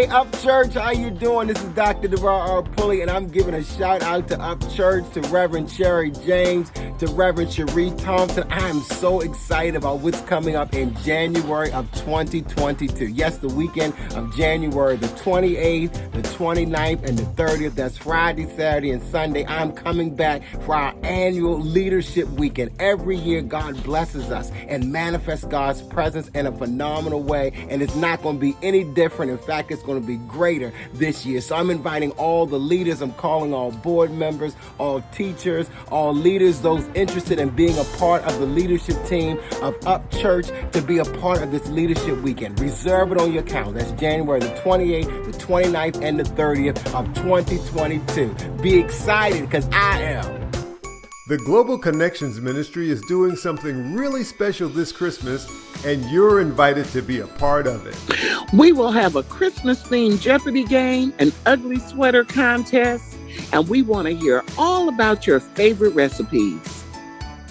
Hey, UPCHURCH, how you doing? This is Dr. DeVar R. Pulley, and I'm giving a shout out to UPCHURCH, to Reverend Sherri James, to Reverend Sheree Thompson. I am so excited about what's coming up in January of 2022. Yes, the weekend of January, the 28th, the 29th, and the 30th. That's Friday, Saturday, and Sunday. I'm coming back for our annual leadership weekend. Every year, God blesses us and manifests God's presence in a phenomenal way, and it's not going to be any different. In fact, it's going to be greater this year. So I'm inviting all the leaders. I'm calling all board members, all teachers, all leaders, those interested in being a part of the leadership team of UPCHURCH to be a part of this leadership weekend. Reserve it on your calendar. That's January the 28th, the 29th, and the 30th of 2022. Be excited because I am. The Global Connections Ministry is doing something really special this Christmas, and you're invited to be a part of it. We will have a Christmas-themed Jeopardy game, an ugly sweater contest, and we want to hear all about your favorite recipes.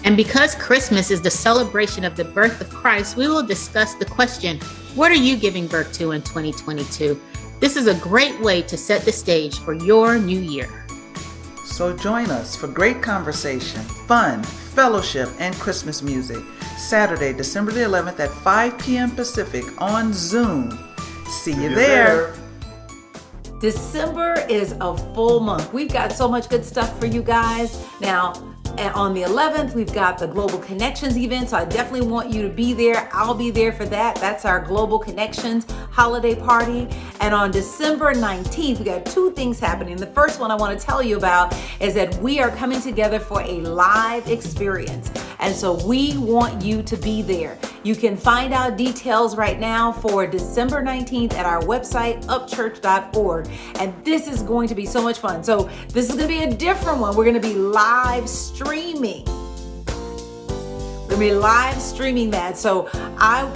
And because Christmas is the celebration of the birth of Christ, we will discuss the question, what are you giving birth to in 2022? This is a great way to set the stage for your new year. So join us for great conversation, fun, fellowship, and Christmas music. Saturday, December the 11th at 5 p.m. Pacific on Zoom. See you there. December is a full month. We've got so much good stuff for you guys. Now, on the 11th, we've got the Global Connections event, so I definitely want you to be there. I'll be there for that. That's our Global Connections holiday party. And on December 19th, we got two things happening. The first one I want to tell you about is that we are coming together for a live experience. And so we want you to be there. You can find out details right now for December 19th at our website, upchurch.org. And this is going to be so much fun. So this is going to be a different one. We're going to be live streaming. We're going to be live streaming that. So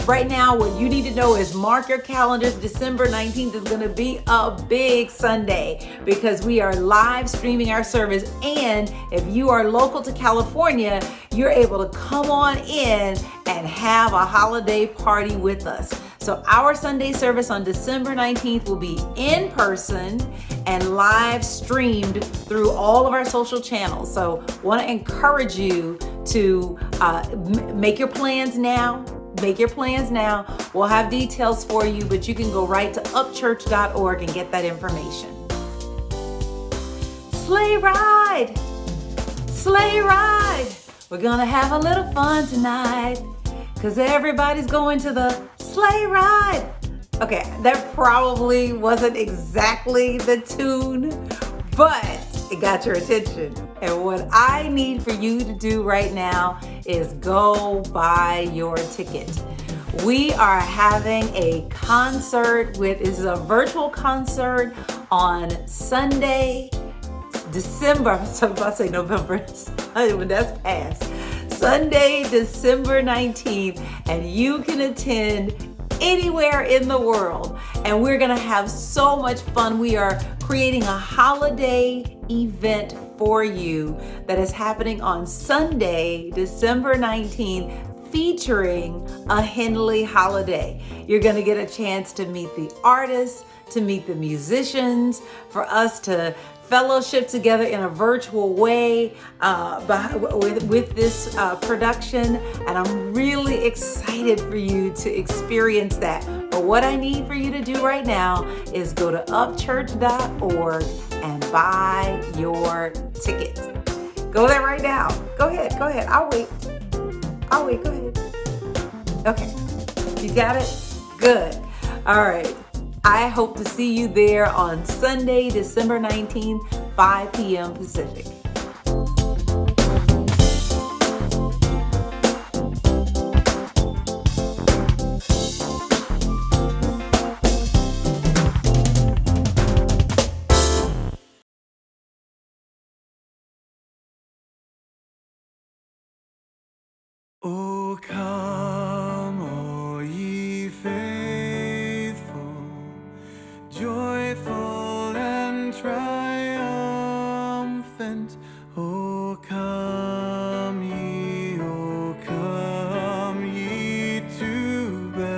right now, what you need to know is mark your calendars. December 19th is going to be a big Sunday because we are live streaming our service. And if you are local to California, you're able to come on in and have a holiday party with us. So our Sunday service on December 19th will be in person and live streamed through all of our social channels. So want to encourage you to make your plans now. Make your plans now. We'll have details for you, but you can go right to upchurch.org and get that information. Sleigh ride! Sleigh ride! We're gonna have a little fun tonight because everybody's going to the sleigh ride. Okay, that probably wasn't exactly the tune, but it got your attention. And what I need for you to do right now is go buy your ticket. We are having a concert this is a virtual concert on Sunday, December, I was about to say November, when that's past. Sunday, December 19th, and you can attend anywhere in the world. And we're gonna have so much fun. We are creating a holiday event for you that is happening on Sunday, December 19th, featuring a Henley holiday. You're gonna get a chance to meet the artists, to meet the musicians, for us to fellowship together in a virtual way with this production, and I'm really excited for you to experience that. But what I need for you to do right now is go to upchurch.org and buy your ticket. Go there right now. Go ahead. I'll wait. Go ahead. Okay. You got it? Good. All right. I hope to see you there on Sunday, December 19th, 5 p.m. Pacific. Oh, come, all ye faithful, joyful and triumphant. Oh, come ye to Bethlehem.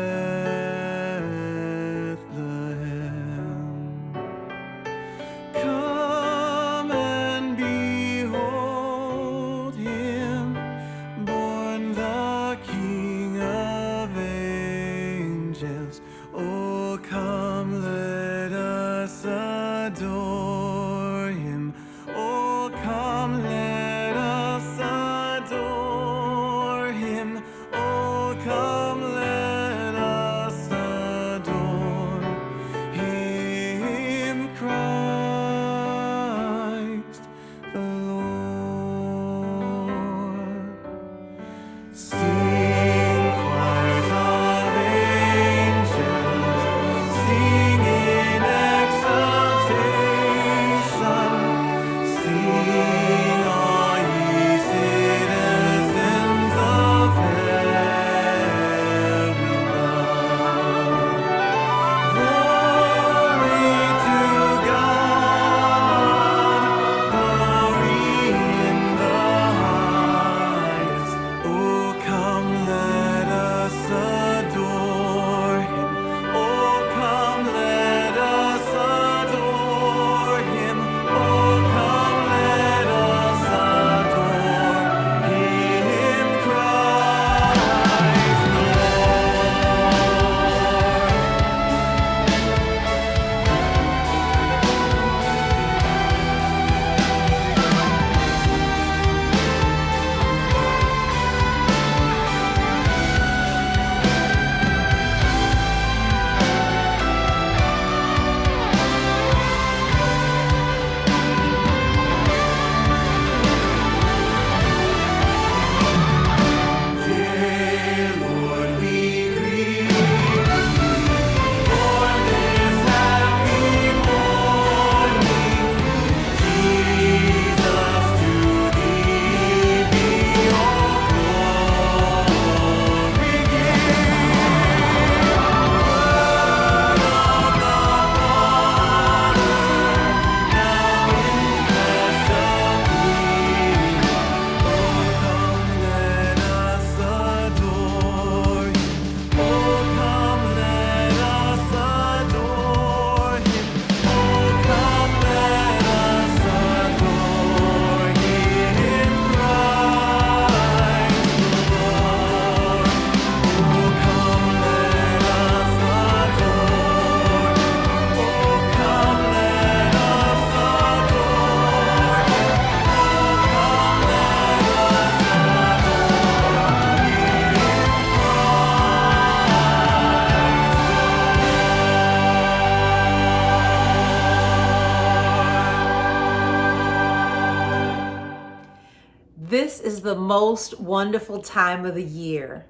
This is the most wonderful time of the year.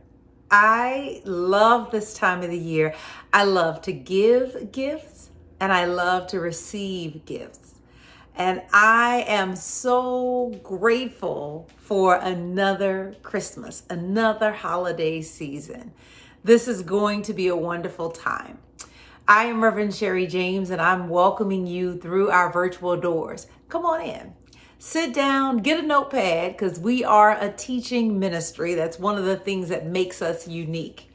I love this time of the year. I love to give gifts and I love to receive gifts. And I am so grateful for another Christmas, another holiday season. This is going to be a wonderful time. I am Reverend Sherri James, and I'm welcoming you through our virtual doors. Come on in. Sit down, get a notepad, because we are a teaching ministry. That's one of the things that makes us unique.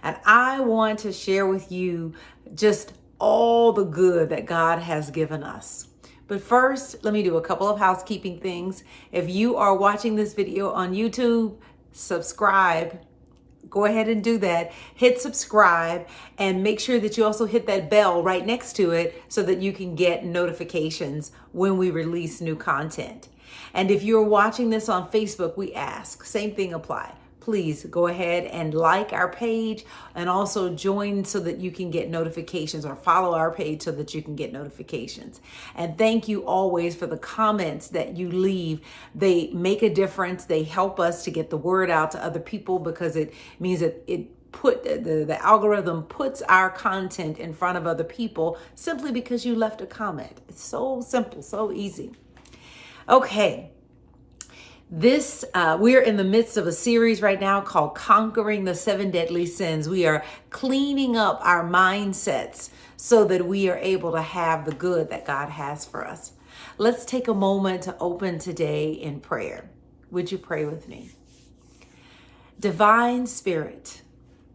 And I want to share with you just all the good that God has given us. But first, let me do a couple of housekeeping things. If you are watching this video on YouTube, subscribe. Go ahead and do that. Hit subscribe and make sure that you also hit that bell right next to it so that you can get notifications when we release new content. And if you're watching this on Facebook, we ask, same thing apply. Please go ahead and like our page and also join so that you can get notifications, or follow our page so that you can get notifications. And thank you always for the comments that you leave. They make a difference. They help us to get the word out to other people, because it means that the algorithm puts our content in front of other people simply because you left a comment. It's so simple, so easy. Okay. We're in the midst of a series right now called Conquering the 7 Deadly Sins. We are cleaning up our mindsets so that we are able to have the good that God has for us. Let's take a moment to open today in prayer. Would you pray with me? Divine Spirit,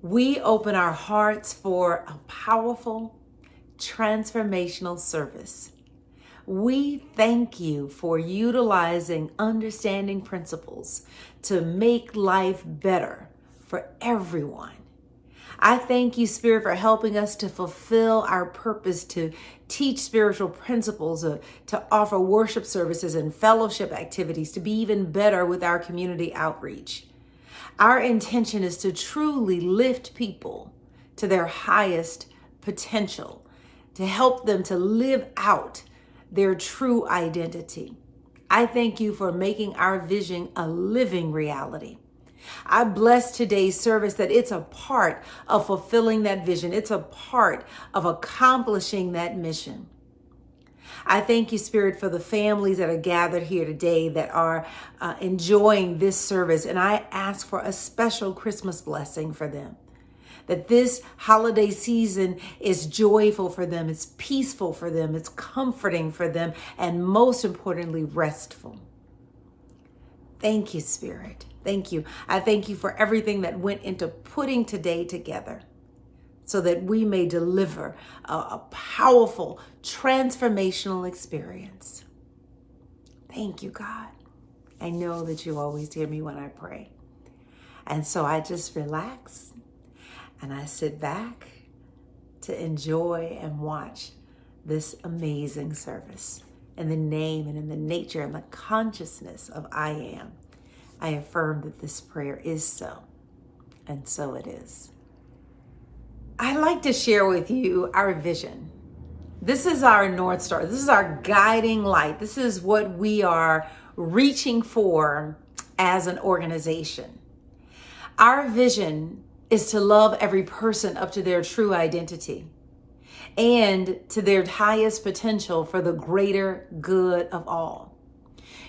we open our hearts for a powerful, transformational service. We thank you for utilizing understanding principles to make life better for everyone. I thank you, Spirit, for helping us to fulfill our purpose to teach spiritual principles, to offer worship services and fellowship activities, to be even better with our community outreach. Our intention is to truly lift people to their highest potential, to help them to live out their true identity. I thank you for making our vision a living reality. I bless today's service that it's a part of fulfilling that vision. It's a part of accomplishing that mission. I thank you, Spirit, for the families that are gathered here today that are enjoying this service. And I ask for a special Christmas blessing for them. That this holiday season is joyful for them, it's peaceful for them, it's comforting for them, and most importantly, restful. Thank you, Spirit. Thank you. I thank you for everything that went into putting today together so that we may deliver a powerful, transformational experience. Thank you, God. I know that you always hear me when I pray. And so I just relax. And I sit back to enjoy and watch this amazing service. In the name and in the nature and the consciousness of I am, I affirm that this prayer is so, and so it is. I'd like to share with you our vision. This is our North Star. This is our guiding light. This is what we are reaching for as an organization. Our vision is to love every person up to their true identity and to their highest potential for the greater good of all.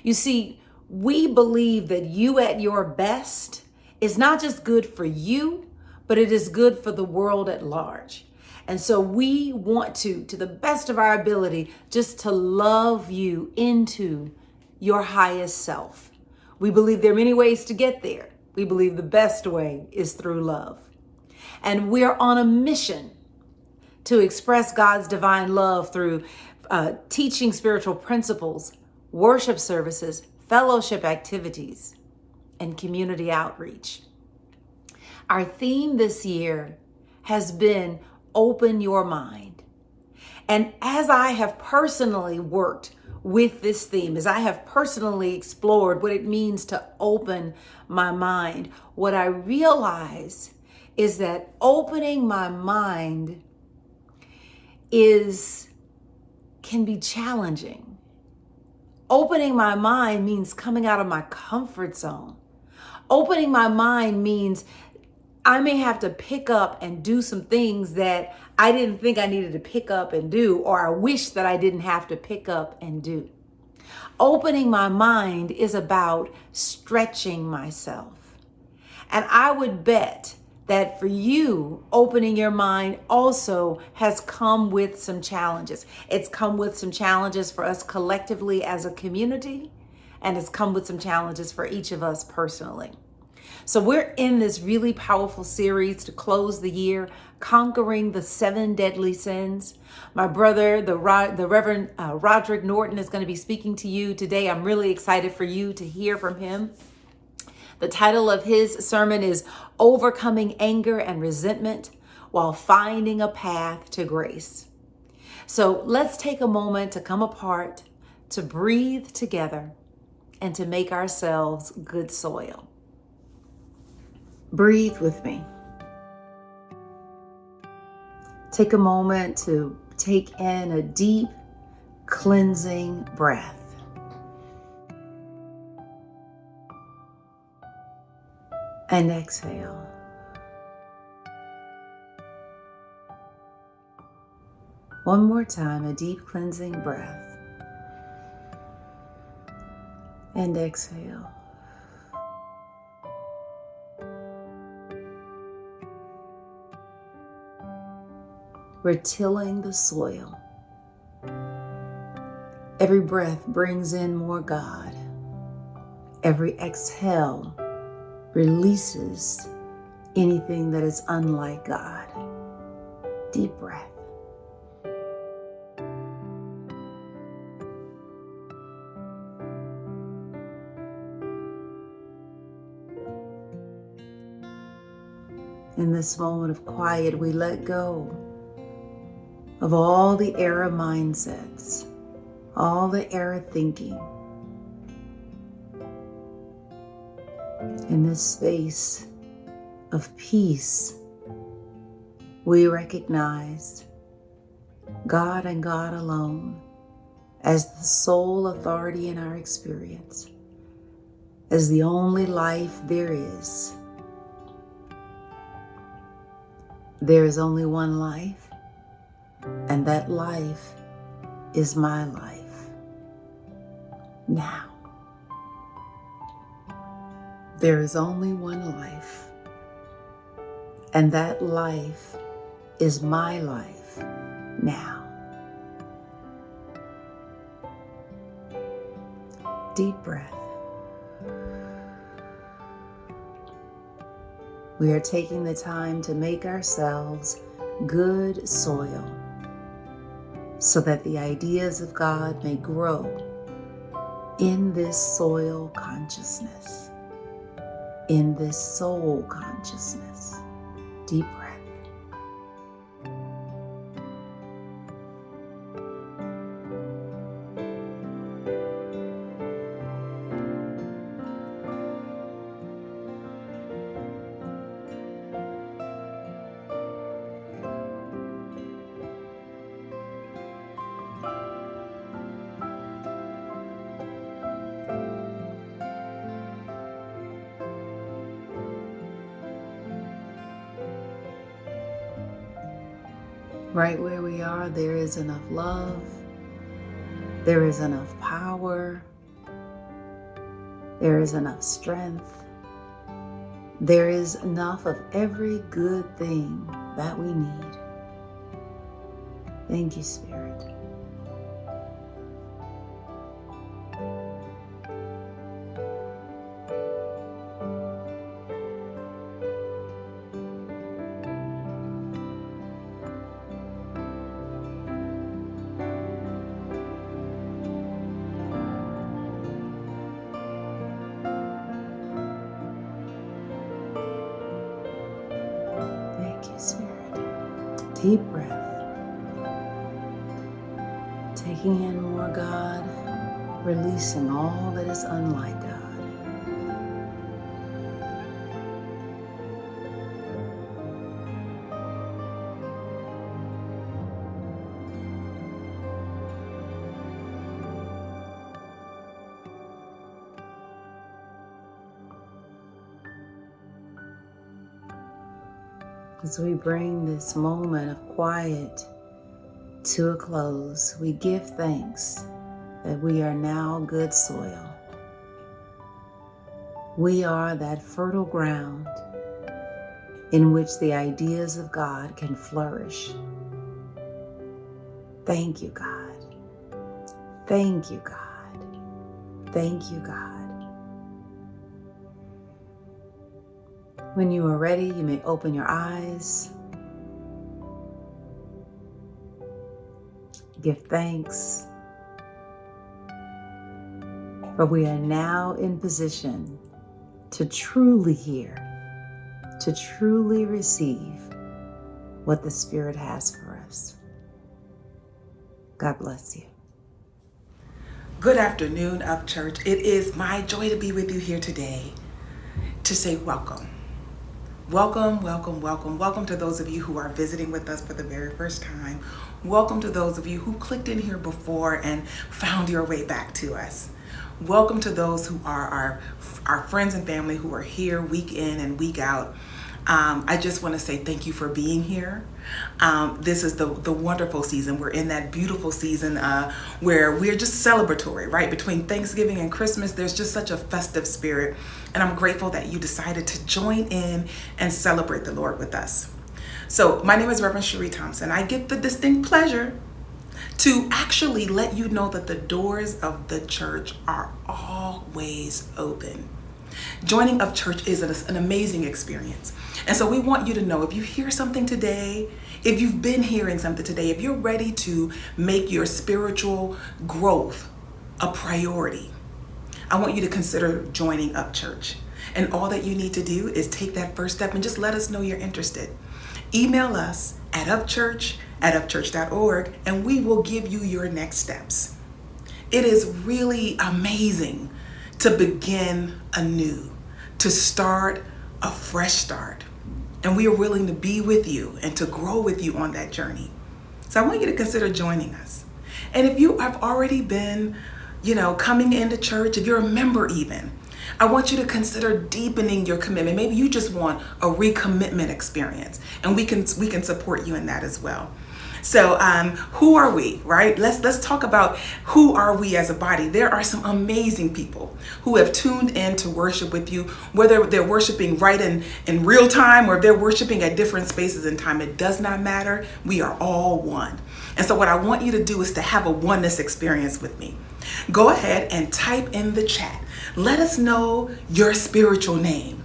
You see, we believe that you at your best is not just good for you, but it is good for the world at large. And so we want to the best of our ability, just to love you into your highest self. We believe there are many ways to get there. We believe the best way is through love. And we're on a mission to express God's divine love through teaching spiritual principles, worship services, fellowship activities, and community outreach. Our theme this year has been Open Your Mind. And as I have personally worked with this theme, as I have personally explored what it means to open my mind, what I realize is that opening my mind can be challenging. Opening my mind means coming out of my comfort zone. Opening my mind means I may have to pick up and do some things that I didn't think I needed to pick up and do, or I wish that I didn't have to pick up and do. Opening my mind is about stretching myself. And I would bet that for you, opening your mind also has come with some challenges. It's come with some challenges for us collectively as a community, and it's come with some challenges for each of us personally. So we're in this really powerful series to close the year, Conquering the 7 Deadly Sins. My brother, the Reverend Roderick Norton, is going to be speaking to you today. I'm really excited for you to hear from him. The title of his sermon is Overcoming Anger and Resentment While Finding a Path to Grace. So let's take a moment to come apart, to breathe together, and to make ourselves good soil. Breathe with me. Take a moment to take in a deep, cleansing breath. And exhale. One more time, a deep cleansing breath. And exhale. We're tilling the soil. Every breath brings in more God. Every exhale releases anything that is unlike God. Deep breath. In this moment of quiet, we let go of all the error mindsets, all the error thinking. In this space of peace, we recognize God and God alone as the sole authority in our experience, as the only life there is. There is only one life, and that life is my life now. There is only one life, and that life is my life now. Deep breath. We are taking the time to make ourselves good soil so that the ideas of God may grow in this soil consciousness, in this soul consciousness. Deep breath. Right where we are, there is enough love, there is enough power, there is enough strength, there is enough of every good thing that we need. Thank you, Spirit. Spirit. Deep breath. Taking in more God, releasing all that is unlike God. As we bring this moment of quiet to a close, we give thanks that we are now good soil. We are that fertile ground in which the ideas of God can flourish. Thank you, God. Thank you, God. Thank you, God. When you are ready, you may open your eyes. Give thanks. For we are now in position to truly hear, to truly receive what the Spirit has for us. God bless you. Good afternoon, UPCHURCH. It is my joy to be with you here today to say welcome. Welcome, welcome, welcome. Welcome to those of you who are visiting with us for the very first time. Welcome to those of you who clicked in here before and found your way back to us. Welcome to those who are our friends and family who are here week in and week out. I just want to say thank you for being here. This is the wonderful season. We're in that beautiful season where we're just celebratory, right? Between Thanksgiving and Christmas, there's just such a festive spirit. And I'm grateful that you decided to join in and celebrate the Lord with us. So my name is Reverend Sheree Thompson. I get the distinct pleasure to actually let you know that the doors of the church are always open. Joining UPCHURCH is an amazing experience. And so we want you to know, if you hear something today, if you've been hearing something today, if you're ready to make your spiritual growth a priority, I want you to consider joining UPCHURCH. And all that you need to do is take that first step and just let us know you're interested. Email us at upchurch@upchurch.org and we will give you your next steps. It is really amazing to begin anew, to start a fresh start. And we are willing to be with you and to grow with you on that journey. So I want you to consider joining us. And if you have already been, coming into church, if you're a member even, I want you to consider deepening your commitment. Maybe you just want a recommitment experience, and we can support you in that as well. So who are we, right? Let's talk about who are we as a body. There are some amazing people who have tuned in to worship with you, whether they're worshiping right in real time or they're worshiping at different spaces in time. It does not matter. We are all one. And so what I want you to do is to have a oneness experience with me. Go ahead and type in the chat. Let us know your spiritual name.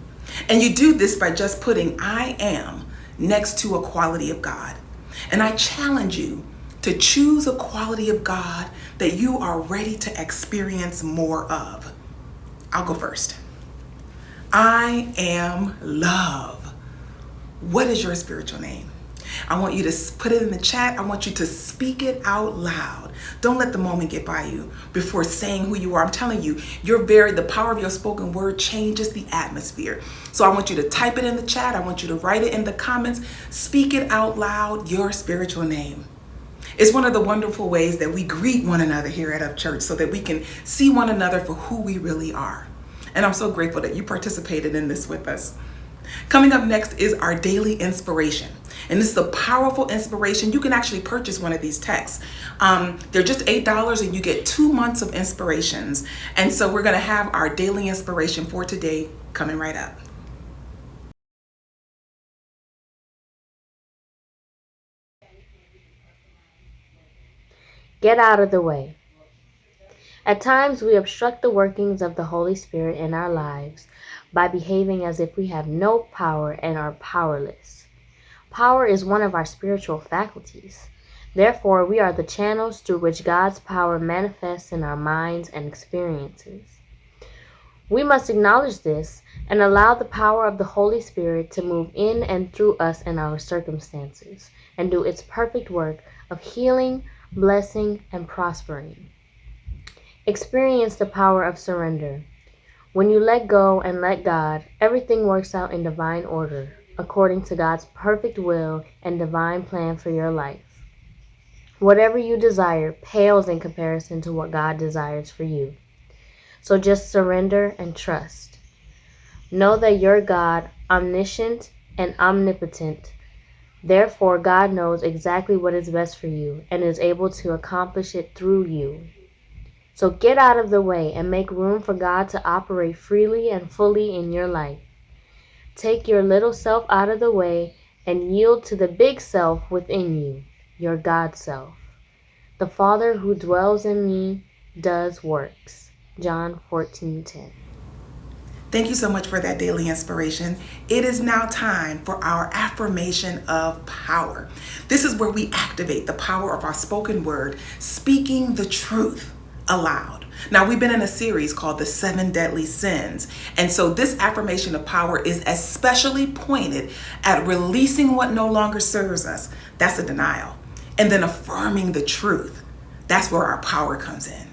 And you do this by just putting I am next to a quality of God. And I challenge you to choose a quality of God that you are ready to experience more of. I'll go first. I am love. What is your spiritual name? I want you to put it in the chat. I want you to speak it out loud. Don't let the moment get by you before saying who you are. I'm telling you, the power of your spoken word changes the atmosphere. So I want you to type it in the chat. I want you to write it in the comments. Speak it out loud, your spiritual name. It's one of the wonderful ways that we greet one another here at UPCHURCH so that we can see one another for who we really are. And I'm so grateful that you participated in this with us. Coming up next is our daily inspiration. And this is a powerful inspiration. You can actually purchase one of these texts. They're just $8 and you get 2 months of inspirations. And so we're going to have our daily inspiration for today coming right up. Get out of the way. At times, we obstruct the workings of the Holy Spirit in our lives by behaving as if we have no power and are powerless. Power is one of our spiritual faculties. Therefore, we are the channels through which God's power manifests in our minds and experiences. We must acknowledge this and allow the power of the Holy Spirit to move in and through us and our circumstances and do its perfect work of healing, blessing, and prospering. Experience the power of surrender. When you let go and let God, everything works out in divine order, according to God's perfect will and divine plan for your life. Whatever you desire pales in comparison to what God desires for you. So just surrender and trust. Know that your God, omniscient and omnipotent, Therefore, God knows exactly what is best for you and is able to accomplish it through you. So get out of the way and make room for God to operate freely and fully in your life. Take your little self out of the way and yield to the big self within you, your God self. The Father who dwells in me does works. John 14:10. Thank you so much for that daily inspiration. It is now time for our affirmation of power. This is where we activate the power of our spoken word, speaking the truth aloud. Now, we've been in a series called The 7 Deadly Sins. And so this affirmation of power is especially pointed at releasing what no longer serves us. That's a denial. And then affirming the truth. That's where our power comes in.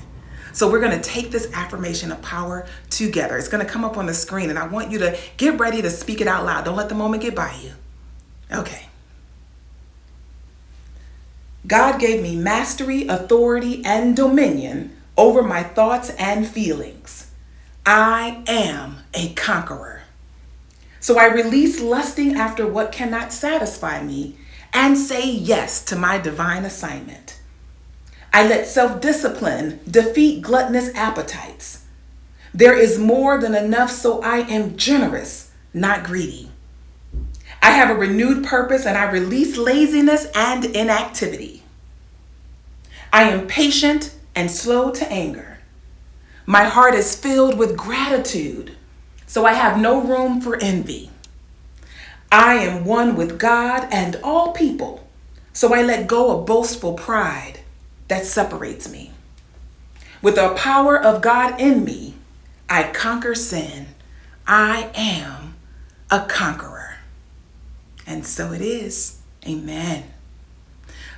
So we're going to take this affirmation of power together. It's going to come up on the screen, and I want you to get ready to speak it out loud. Don't let the moment get by you. Okay. God gave me mastery, authority, and dominion over my thoughts and feelings. I am a conqueror. So I release lusting after what cannot satisfy me and say yes to my divine assignment. I let self-discipline defeat gluttonous appetites. There is more than enough, so I am generous, not greedy. I have a renewed purpose and I release laziness and inactivity. I am patient and slow to anger. My heart is filled with gratitude, so I have no room for envy. I am one with God and all people, so I let go of boastful pride that separates me. With the power of God in me, I conquer sin. I am a conqueror. And so it is. Amen.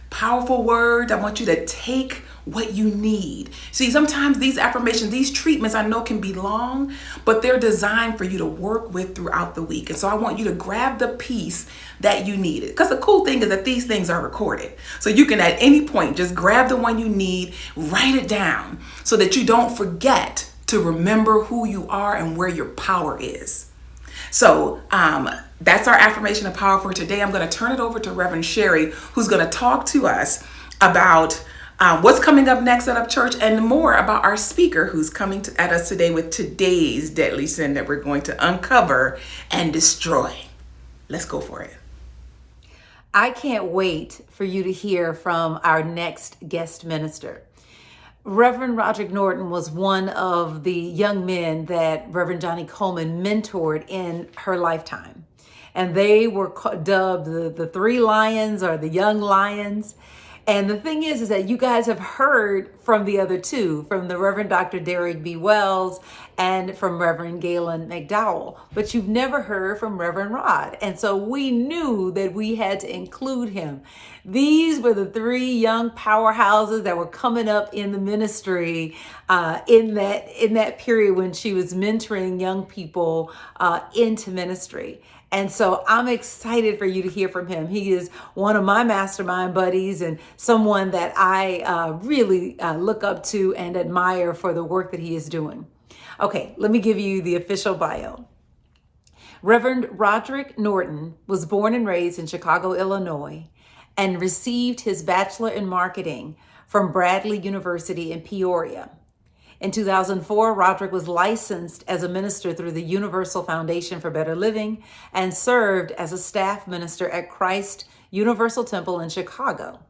Powerful word. I want you to take what you need. See, sometimes these affirmations, these treatments I know can be long, but they're designed for you to work with throughout the week. And so I want you to grab the piece that you needed. Because the cool thing is that these things are recorded. So you can at any point just grab the one you need, write it down so that you don't forget to remember who you are and where your power is. So that's our affirmation of power for today. I'm going to turn it over to Reverend Sherri, who's going to talk to us about what's coming up next at UPCHURCH and more about our speaker who's coming at us today with today's deadly sin that we're going to uncover and destroy. Let's go for it. I can't wait for you to hear from our next guest minister. Reverend Roderick Norton was one of the young men that Reverend Johnny Coleman mentored in her lifetime. And they were dubbed the three lions or the young lions. And the thing is that you guys have heard from the other two, from the Reverend Dr. Derek B. Wells and from Reverend Galen McDowell, but you've never heard from Reverend Rod. And so we knew that we had to include him. These were the three young powerhouses that were coming up in the ministry in that period when she was mentoring young people into ministry. And so I'm excited for you to hear from him. He is one of my mastermind buddies and someone that I really look up to and admire for the work that he is doing. Okay, let me give you the official bio. Reverend Roderick Norton was born and raised in Chicago, Illinois, and received his bachelor in marketing from Bradley University in Peoria. In 2004, Roderick was licensed as a minister through the Universal Foundation for Better Living and served as a staff minister at Christ Universal Temple in Chicago.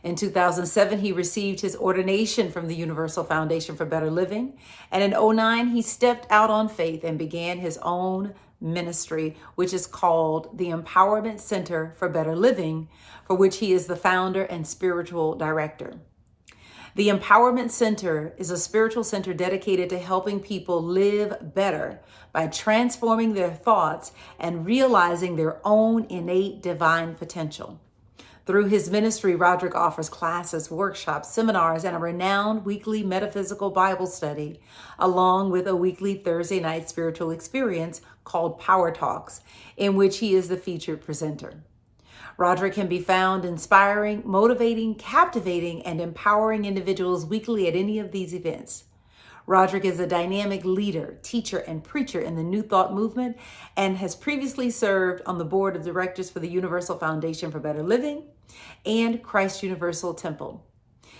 In 2007, he received his ordination from the Universal Foundation for Better Living. And in 2009, he stepped out on faith and began his own ministry, which is called the Empowerment Center for Better Living, for which he is the founder and spiritual director. The Empowerment Center is a spiritual center dedicated to helping people live better by transforming their thoughts and realizing their own innate divine potential. Through his ministry, Roderick offers classes, workshops, seminars, and a renowned weekly metaphysical Bible study, along with a weekly Thursday night spiritual experience called Power Talks, in which he is the featured presenter. Roderick can be found inspiring, motivating, captivating, and empowering individuals weekly at any of these events. Roderick is a dynamic leader, teacher, and preacher in the New Thought movement and has previously served on the board of directors for the Universal Foundation for Better Living and Christ Universal Temple.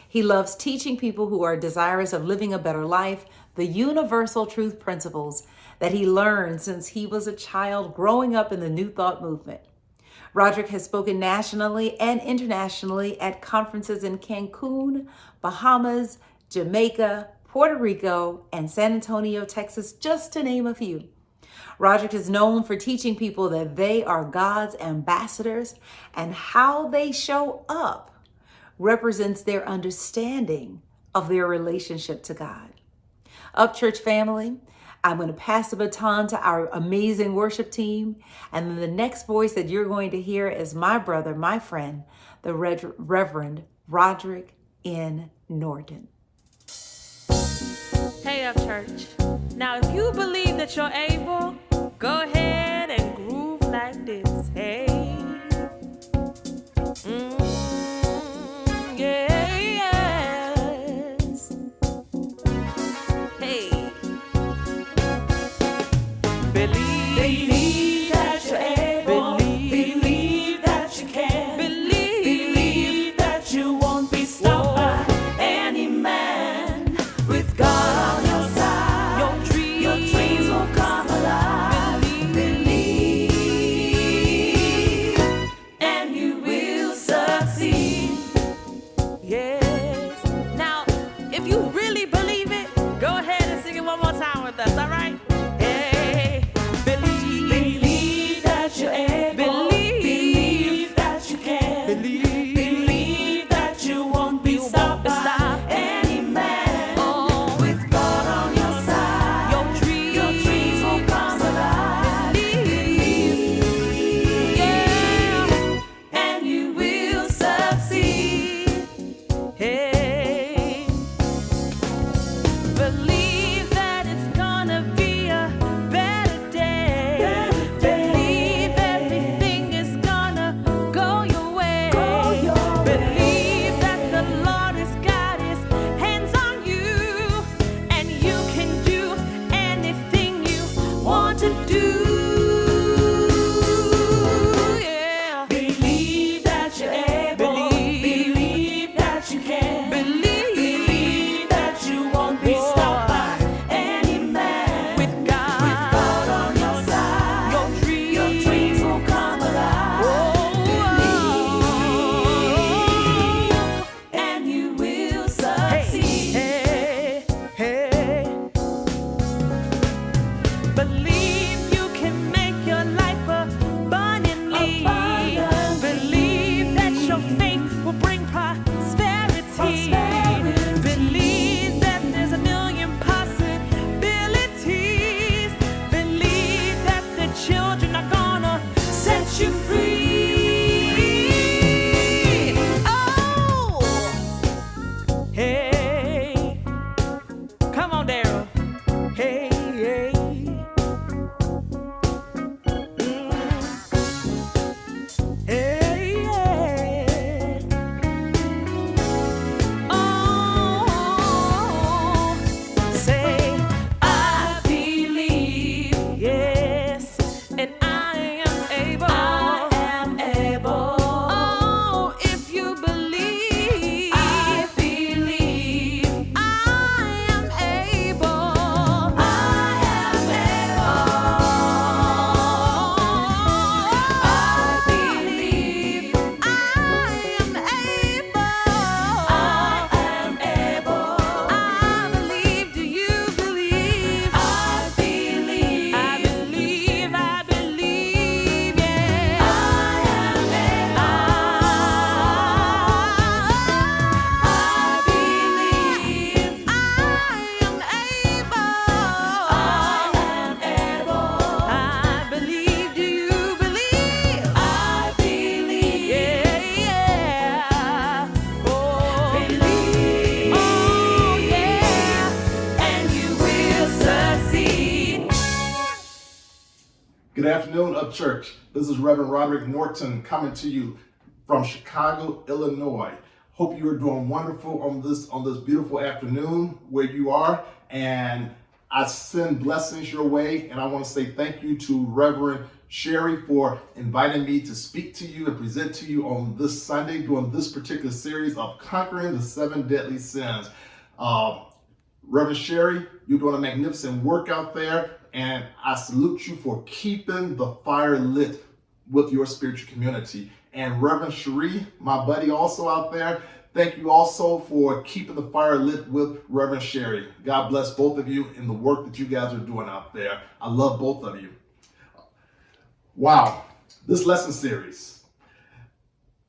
He loves teaching people who are desirous of living a better life the universal truth principles that he learned since he was a child growing up in the New Thought movement. Roderick has spoken nationally and internationally at conferences in Cancun, Bahamas, Jamaica, Puerto Rico, and San Antonio, Texas, just to name a few. Roderick is known for teaching people that they are God's ambassadors and how they show up represents their understanding of their relationship to God. UPCHURCH family, I'm going to pass the baton to our amazing worship team. And then the next voice that you're going to hear is my brother, my friend, the Reverend Roderick N. Norton. Hey, UPCHURCH. Now, if you believe that you're able, go ahead and groove like this. Hey. Yes. Hey. Believe that you're able. Believe that you can. Believe that you won't be stopped by any man. With God on your side, your dreams will come alive. Believe, and you will succeed. Yes. Now, if you really believe it, go ahead and sing it one more time with us, all right? Hey, believe that you're able. Believe that you can. Believe that you won't be stopped by any man. With God on your side, your dreams will come alive. Believe, yeah, and you will succeed. Hey, believe that it's gonna be a better day. Believe everything is gonna go your way. Believe that the Lord has got his hands on you, and you can do anything you want to do. Yeah. Believe that you're able. Believe that you can. Believe that you won't be stopped by any man. With God on your side, your dreams will come alive. Believe, and you will succeed. Hey. Believe you can make your life abundantly. Believe that your faith will bring prosperity. Believe that there's a million possibilities. Believe that the children are gonna set you free. Oh, hey, come on, Daryl. Hey. Hey, yeah. Oh, say, I believe, yes, and I am able. Oh, if you believe, I believe, I am able. Good afternoon, UPCHURCH. This is Reverend Roderick Norton coming to you from Chicago, Illinois, Hope you are doing wonderful on this beautiful afternoon where you are. And I send blessings your way. And I want to say thank you to Reverend Sherry for inviting me to speak to you and present to you on this Sunday during this particular series of Conquering the 7 Deadly Sins. Reverend Sherry, you're doing a magnificent work out there. And I salute you for keeping the fire lit with your spiritual community. And Reverend Sheree, my buddy also out there, thank you also for keeping the fire lit with Reverend Sherry. God bless both of you in the work that you guys are doing out there. I love both of you. Wow, this lesson series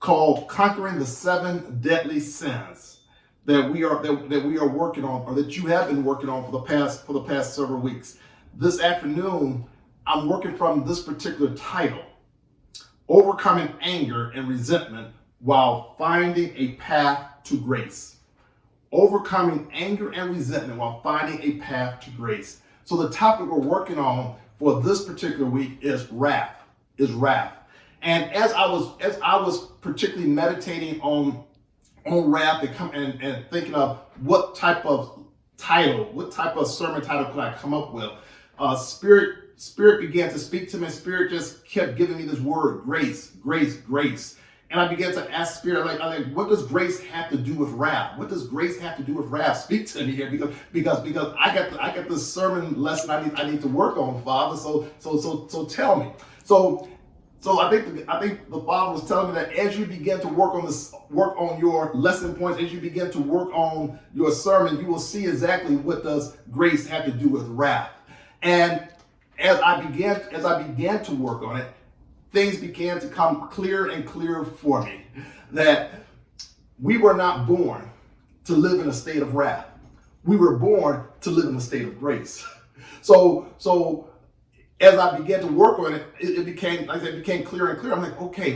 called Conquering the 7 Deadly Sins that we are working on, or that you have been working on for the past several weeks. This afternoon, I'm working from this particular title, Overcoming Anger and Resentment While Finding a Path to Grace. Overcoming anger and resentment while finding a path to grace. So the topic we're working on for this particular week is wrath. And as I was particularly meditating on wrath and thinking of what type of sermon title could I come up with, Spirit began to speak to me. Spirit just kept giving me this word, grace. And I began to ask Spirit, like, what does grace have to do with wrath? What does grace have to do with wrath? Speak to me here, because I got this sermon lesson I need to work on, Father. So tell me. So I think the Father was telling me that as you begin to work on your lesson points, as you begin to work on your sermon, you will see exactly what does grace have to do with wrath. And as I began to work on it, things began to come clearer and clearer for me that we were not born to live in a state of wrath. We were born to live in a state of grace. So as I began to work on it, it became clearer and clearer. I'm like, okay,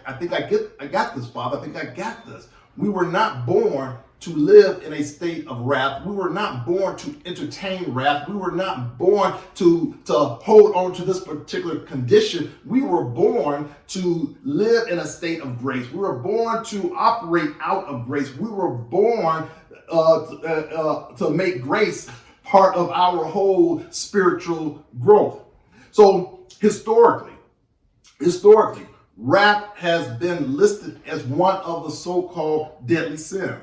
I think I got this, Father. I think I got this. We were not born to live in a state of wrath. We were not born to entertain wrath. We were not born to hold on to this particular condition. We were born to live in a state of grace. We were born to operate out of grace. We were born to make grace part of our whole spiritual growth. So historically, wrath has been listed as one of the so-called deadly sins.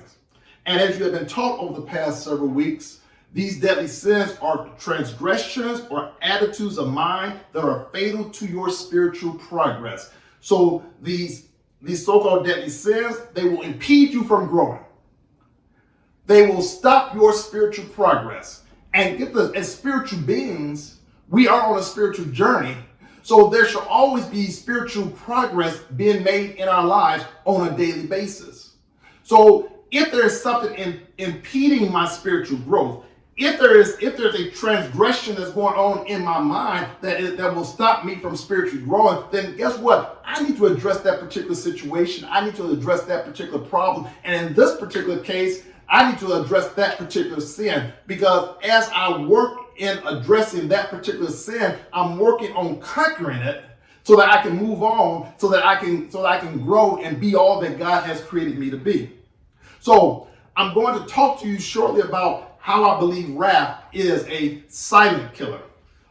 And as you have been taught over the past several weeks, these deadly sins are transgressions or attitudes of mind that are fatal to your spiritual progress. So these so-called deadly sins, they will impede you from growing. They will stop your spiritual progress. And get this, as spiritual beings, we are on a spiritual journey. So there should always be spiritual progress being made in our lives on a daily basis. So if there is something impeding my spiritual growth, if there's a transgression that's going on in my mind that will stop me from spiritually growing, then guess what? I need to address that particular situation. I need to address that particular problem. And in this particular case, I need to address that particular sin, because as I work in addressing that particular sin, I'm working on conquering it so that I can move on, so that I can grow and be all that God has created me to be. So I'm going to talk to you shortly about how I believe wrath is a silent killer.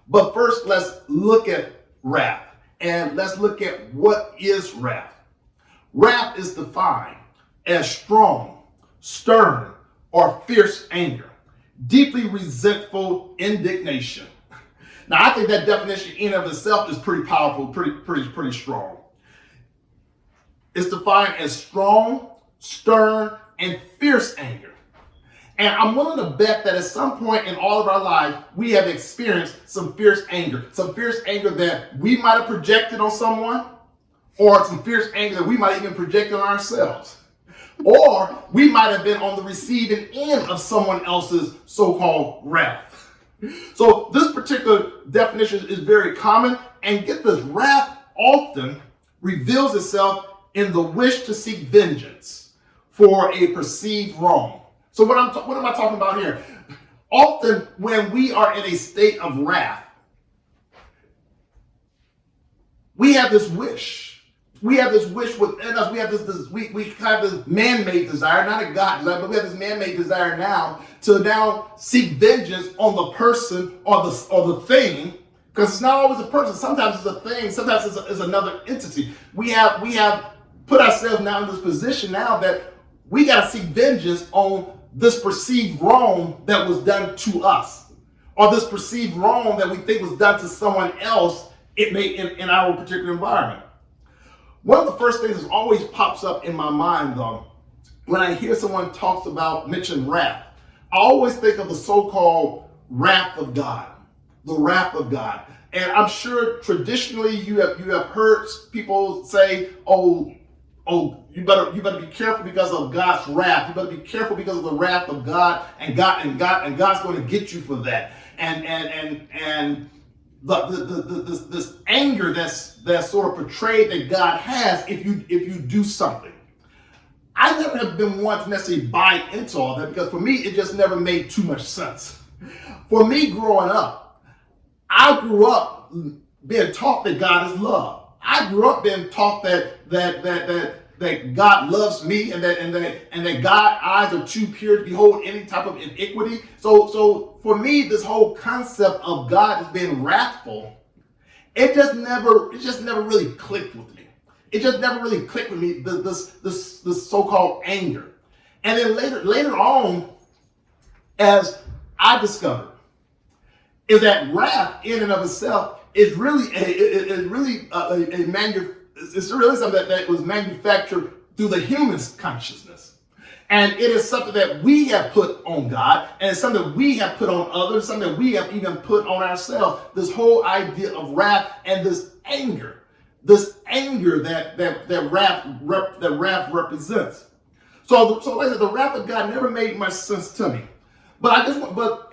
But first, let's look at wrath, and let's look at what is wrath. Wrath is defined as strong, stern, or fierce anger, deeply resentful indignation. Now, I think that definition in and of itself is pretty powerful, pretty strong. It's defined as strong, stern, and fierce anger. And I'm willing to bet that at some point in all of our lives, we have experienced some fierce anger that we might have projected on someone, or some fierce anger that we might even project on ourselves. Or we might have been on the receiving end of someone else's so-called wrath. So this particular definition is very common. And get this, wrath often reveals itself in the wish to seek vengeance for a perceived wrong. So what am I talking about here? Often when we are in a state of wrath, we have this wish we have this wish within us. We have we have this man-made desire, not a God desire, but we have this man-made desire now to now seek vengeance on the person or the thing, because it's not always a person. Sometimes it's a thing. Sometimes it's another entity. We have put ourselves now in this position now that we got to seek vengeance on this perceived wrong that was done to us, or this perceived wrong that we think was done to someone else. It may in our particular environment. One of the first things that always pops up in my mind, though, when I hear someone mention wrath, I always think of the so-called wrath of God, the wrath of God. And I'm sure traditionally you have heard people say, "Oh, you better be careful because of God's wrath. You better be careful because of the wrath of God, and God's going to get you for that." And this anger that's sort of portrayed that God has if you do something. I never have been one to necessarily buy into all that, because for me it just never made too much sense. For me growing up, I grew up being taught that God is love. I grew up being taught that God loves me, and that God's eyes are too pure to behold any type of iniquity. So for me, this whole concept of God as being wrathful, it just never really clicked with me. It just never really clicked with me, this so-called anger. And then later on, as I discovered, is that wrath in and of itself is really it's really something that was manufactured through the human's consciousness. And it is something that we have put on God, and it's something that we have put on others, something that we have even put on ourselves. This whole idea of wrath and this anger that wrath represents. So like I said, the wrath of God never made much sense to me. But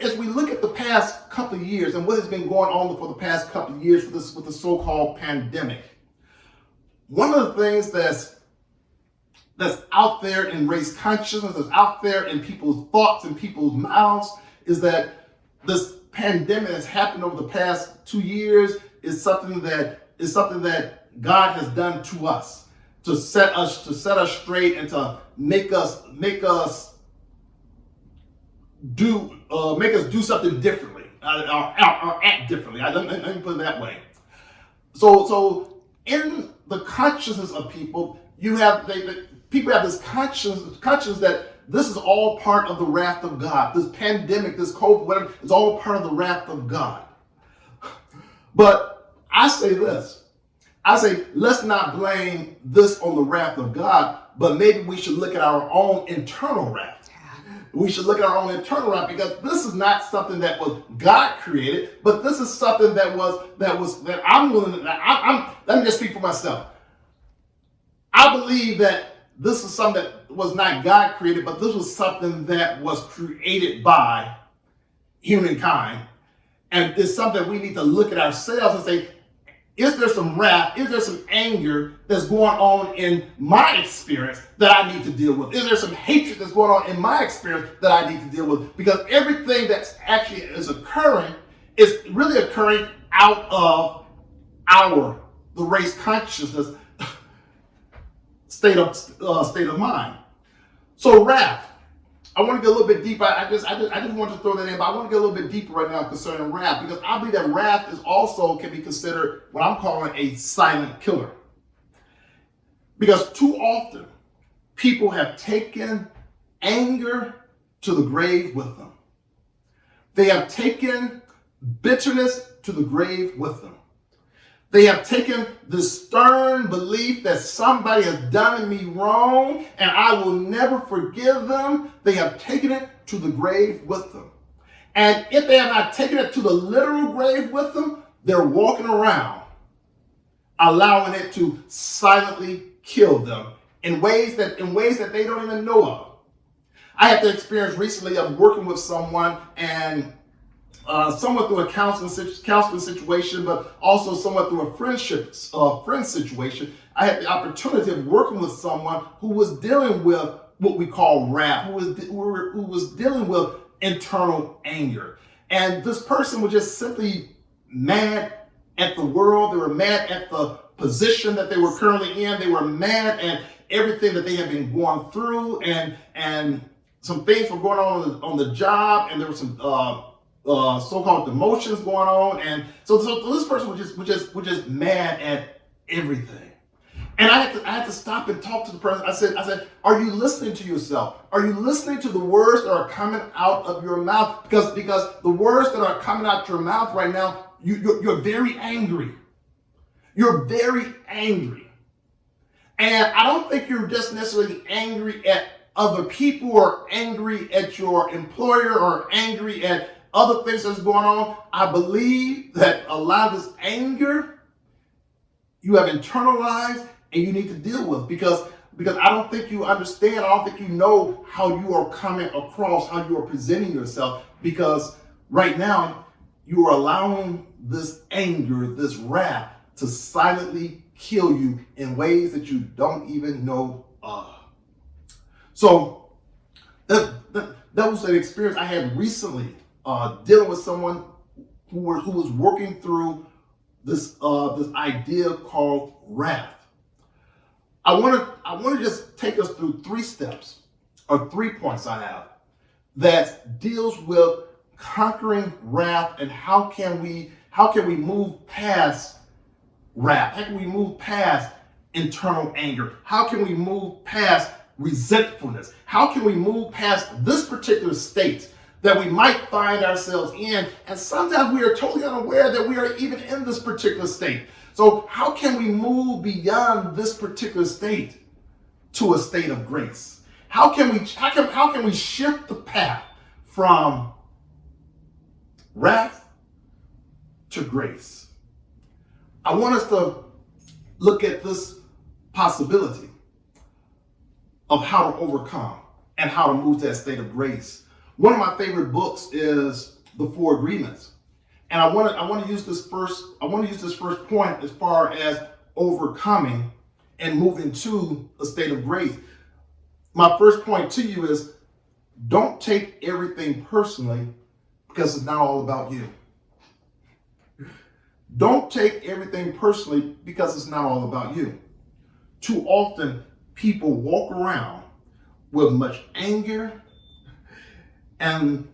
as we look at the past couple of years and what has been going on for the past couple of years with the so-called pandemic, one of the things that's out there in race consciousness, that's out there in people's thoughts and people's mouths, is that this pandemic that's happened over the past 2 years is something that God has done to us to set us straight and to make us do something differently or act differently. Let me put it that way. So in the consciousness of people, people have this conscience that this is all part of the wrath of God. This pandemic, this COVID, whatever, is all part of the wrath of God. But I say this. I say, let's not blame this on the wrath of God, but maybe we should look at our own internal wrath. We should look at our own internal wrath, because this is not something that was God created, but this is something that I'm willing to, let me just speak for myself. I believe that this is something that was not God created, but this was something that was created by humankind. And it's something we need to look at ourselves and say, is there some wrath? Is there some anger that's going on in my experience that I need to deal with? Is there some hatred that's going on in my experience that I need to deal with? Because everything that's actually is occurring is really occurring out of the race consciousness state of mind. So wrath. I want to get a little bit deeper. I just want to throw that in, but I want to get a little bit deeper right now concerning wrath, because I believe that wrath is also can be considered what I'm calling a silent killer. Because too often, people have taken anger to the grave with them. They have taken bitterness to the grave with them. They have taken the stern belief that somebody has done me wrong and I will never forgive them. They have taken it to the grave with them. And if they have not taken it to the literal grave with them, they're walking around allowing it to silently kill them in ways that they don't even know of. I had the experience recently of working with someone, and somewhat through a counseling situation, but also somewhat through a friend situation. I had the opportunity of working with someone who was dealing with what we call wrath, who was dealing with internal anger. And this person was just simply mad at the world. They were mad at the position that they were currently in. They were mad at everything that they had been going through, and some things were going on the job, and there were some so-called demotions going on, and so this person was just mad at everything. And I had to stop and talk to the person. I said, are you listening to yourself? Are you listening to the words that are coming out of your mouth? Because the words that are coming out your mouth right now, you're very angry. You're very angry. And I don't think you're just necessarily angry at other people or angry at your employer or angry at other things that's going on. I believe that a lot of this anger you have internalized and you need to deal with, because I don't think you understand, I don't think you know how you are coming across, how you are presenting yourself, because right now you are allowing this anger, this wrath to silently kill you in ways that you don't even know of. So that was an experience I had recently, dealing with someone who was working through this idea called wrath. I want to just take us through 3 steps or 3 points I have that deals with conquering wrath, and how can we move past wrath? How can we move past internal anger? How can we move past resentfulness? How can we move past this particular state that we might find ourselves in? And sometimes we are totally unaware that we are even in this particular state. So how can we move beyond this particular state to a state of grace? How can we shift the path from wrath to grace? I want us to look at this possibility of how to overcome and how to move to that state of grace. One of my favorite books is The 4 Agreements. And I want to use this first point as far as overcoming and moving to a state of grace. My first point to you is, don't take everything personally, because it's not all about you. Don't take everything personally, because it's not all about you. Too often, people walk around with much anger, and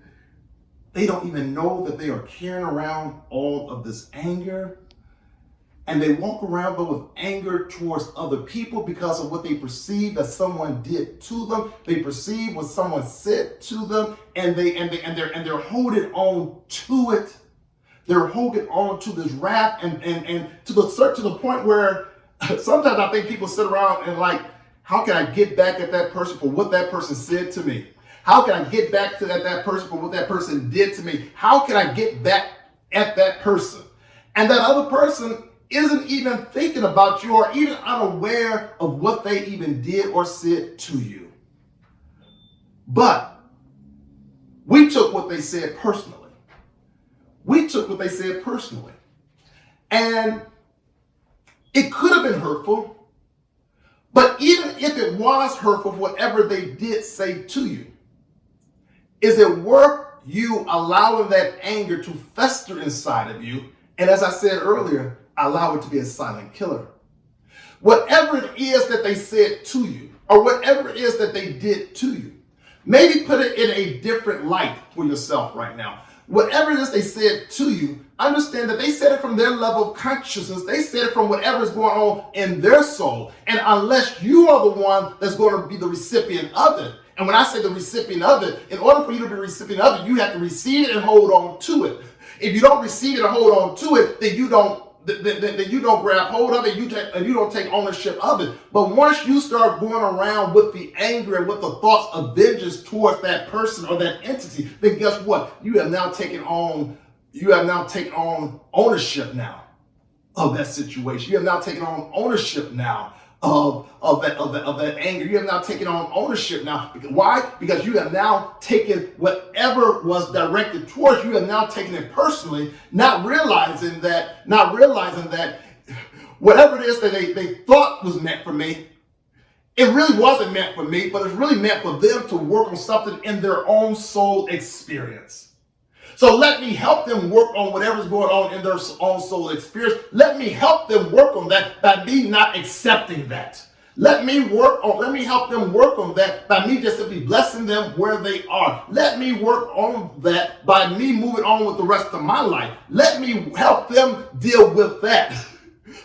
they don't even know that they are carrying around all of this anger. And they walk around though with anger towards other people because of what they perceive that someone did to them. They perceive what someone said to them, and they're holding on to it. They're holding on to this wrath, and to the point where sometimes I think people sit around and like, how can I get back at that person for what that person said to me? How can I get back to that person for what that person did to me? How can I get back at that person? And that other person isn't even thinking about you or even unaware of what they even did or said to you. But we took what they said personally. And it could have been hurtful, but even if it was hurtful, whatever they did say to you, is it worth you allowing that anger to fester inside of you? And as I said earlier, allow it to be a silent killer. Whatever it is that they said to you, or whatever it is that they did to you, maybe put it in a different light for yourself right now. Whatever it is they said to you, understand that they said it from their level of consciousness. They said it from whatever is going on in their soul. And unless you are the one that's going to be the recipient of it, and when I say the recipient of it, in order for you to be the recipient of it, you have to receive it and hold on to it. If you don't receive it and hold on to it, then you don't grab hold of it, and you don't take ownership of it. But once you start going around with the anger and with the thoughts of vengeance towards that person or that entity, then guess what? You have now taken on ownership now of that situation. You have now taken on ownership now of that anger. You have now taken on ownership now. Why? Because you have now taken whatever was directed towards you. You have now taken it personally, not realizing that whatever it is that they thought was meant for me, it really wasn't meant for me, but it's really meant for them to work on something in their own soul experience. So let me help them work on whatever's going on in their own soul experience. Let me help them work on that by me not accepting that. Let me help them work on that by me just simply blessing them where they are. Let me work on that by me moving on with the rest of my life. Let me help them deal with that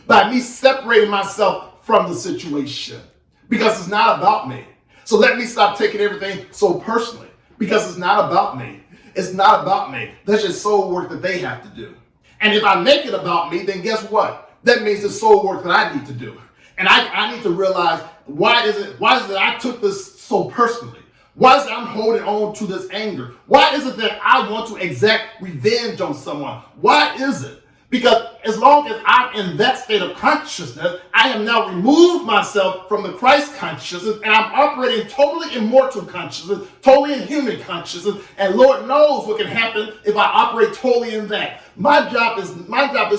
by me separating myself from the situation, because it's not about me. So let me stop taking everything so personally, because it's not about me. It's not about me. That's just soul work that they have to do. And if I make it about me, then guess what? That means the soul work that I need to do. And I need to realize, why is it I took this so personally? Why is it I'm holding on to this anger? Why is it that I want to exact revenge on someone? Why is it? Because as long as I'm in that state of consciousness, I have now removed myself from the Christ consciousness, and I'm operating totally in mortal consciousness, totally in human consciousness, and Lord knows what can happen if I operate totally in that. My job is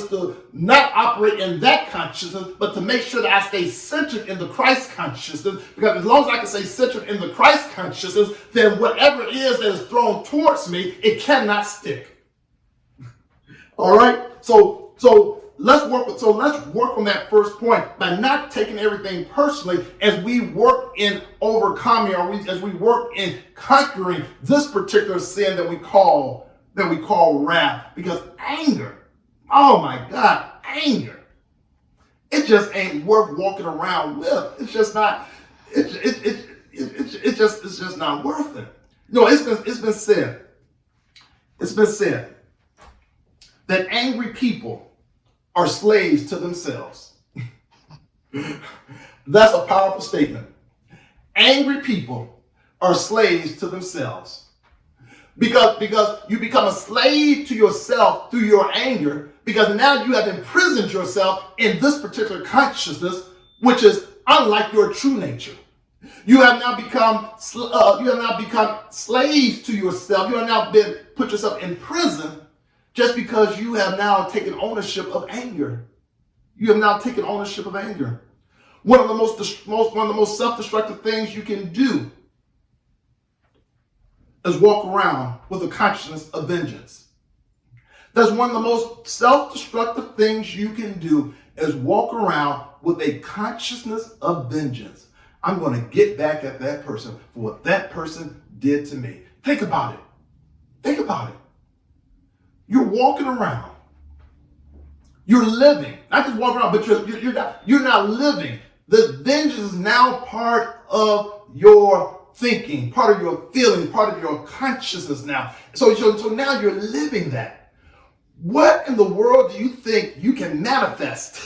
to not operate in that consciousness, but to make sure that I stay centered in the Christ consciousness, because as long as I can stay centered in the Christ consciousness, then whatever it is that is thrown towards me, it cannot stick. All right? So let's work on that first point by not taking everything personally as we work in overcoming, as we work in conquering this particular sin that we call wrath. Because anger, oh my God, anger, it just ain't worth walking around with. It's just not. It's just not worth it. You know, it's been said that angry people are slaves to themselves. That's a powerful statement. Angry people are slaves to themselves. Because you become a slave to yourself through your anger, because now you have imprisoned yourself in this particular consciousness, which is unlike your true nature. You have now become slaves to yourself. You have now put yourself in prison, just because you have now taken ownership of anger. You have now taken ownership of anger. One of the most self-destructive things you can do is walk around with a consciousness of vengeance. That's one of the most self-destructive things you can do, is walk around with a consciousness of vengeance. I'm going to get back at that person for what that person did to me. Think about it. Think about it. You're walking around. You're living. Not just walking around, but you're not living. The vengeance is now part of your thinking, part of your feeling, part of your consciousness now. So now you're living that. What in the world do you think you can manifest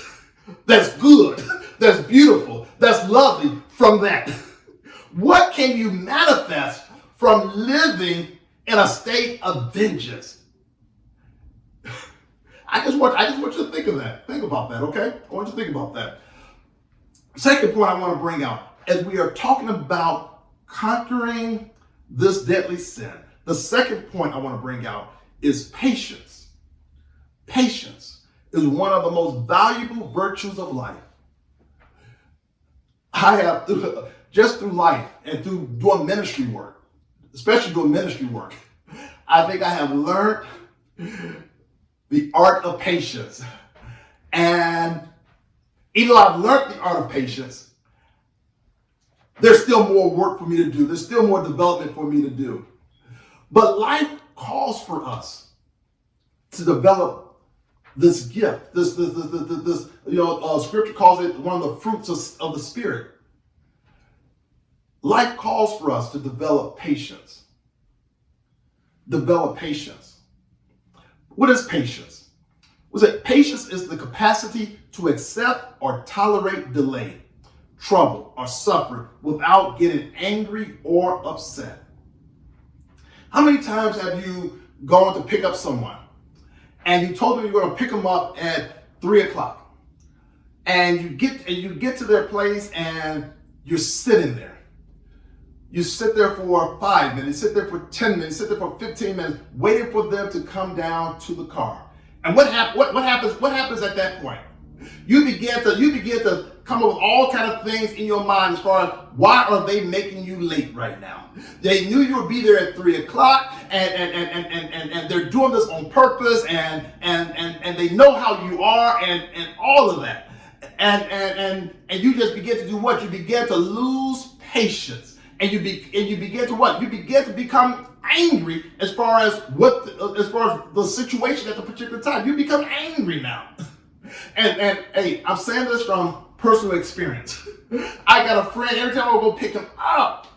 that's good, that's beautiful, that's lovely from that? What can you manifest from living in a state of vengeance? I just want you to think of that. Think about that, okay? I want you to think about that. Second point I want to bring out, as we are talking about conquering this deadly sin, the second point I want to bring out is patience. Patience is one of the most valuable virtues of life. I have, just through life and through doing ministry work, especially doing ministry work, I think I have learned the art of patience. And even though I've learned the art of patience, there's still more work for me to do. There's still more development for me to do. But life calls for us to develop this gift. This scripture calls it one of the fruits of the Spirit. Life calls for us to develop patience. Develop patience. What is patience? Patience is the capacity to accept or tolerate delay, trouble, or suffering without getting angry or upset. How many times have you gone to pick up someone and you told them you're going to pick them up at 3 o'clock, and you get to their place and you're sitting there? You sit there for 5 minutes, sit there for 10 minutes, sit there for 15 minutes, waiting for them to come down to the car. And what happens at that point? You begin to come up with all kind of things in your mind as far as why are they making you late right now? They knew you would be there at 3 o'clock, and they're doing this on purpose, and they know how you are, and all of that. And you just begin to do what? You begin to lose patience. And you begin to what? You begin to become angry as far as the situation at the particular time. You become angry now. And hey, I'm saying this from personal experience. I got a friend, every time I go pick him up,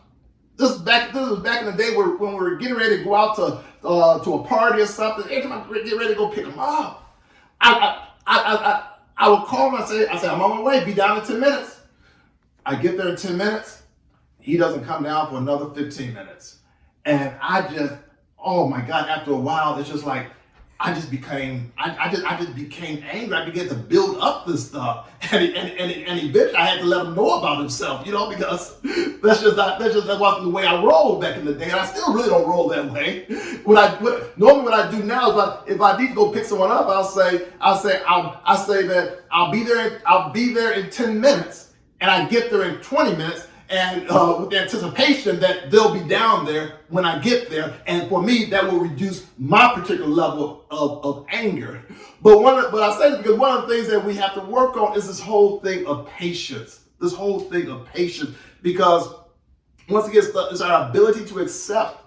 this was back in the day when we were getting ready to go out to a party or something. Every time I get ready to go pick him up, I would call him and say, I'm on my way, be down in 10 minutes. I get there in 10 minutes, he doesn't come down for another 15 minutes. And I just, oh my God, after a while, it's just like, I just became angry. I began to build up this stuff, and eventually I had to let him know about himself, because that wasn't the way I rolled back in the day, and I still really don't roll that way. Normally what I do now is if I need to go pick someone up, I'll say that I'll be there in 10 minutes, and I get there in 20 minutes. And with the anticipation that they'll be down there when I get there. And for me, that will reduce my particular level of anger. But I say this because one of the things that we have to work on is this whole thing of patience. Because once again, it's our ability to accept,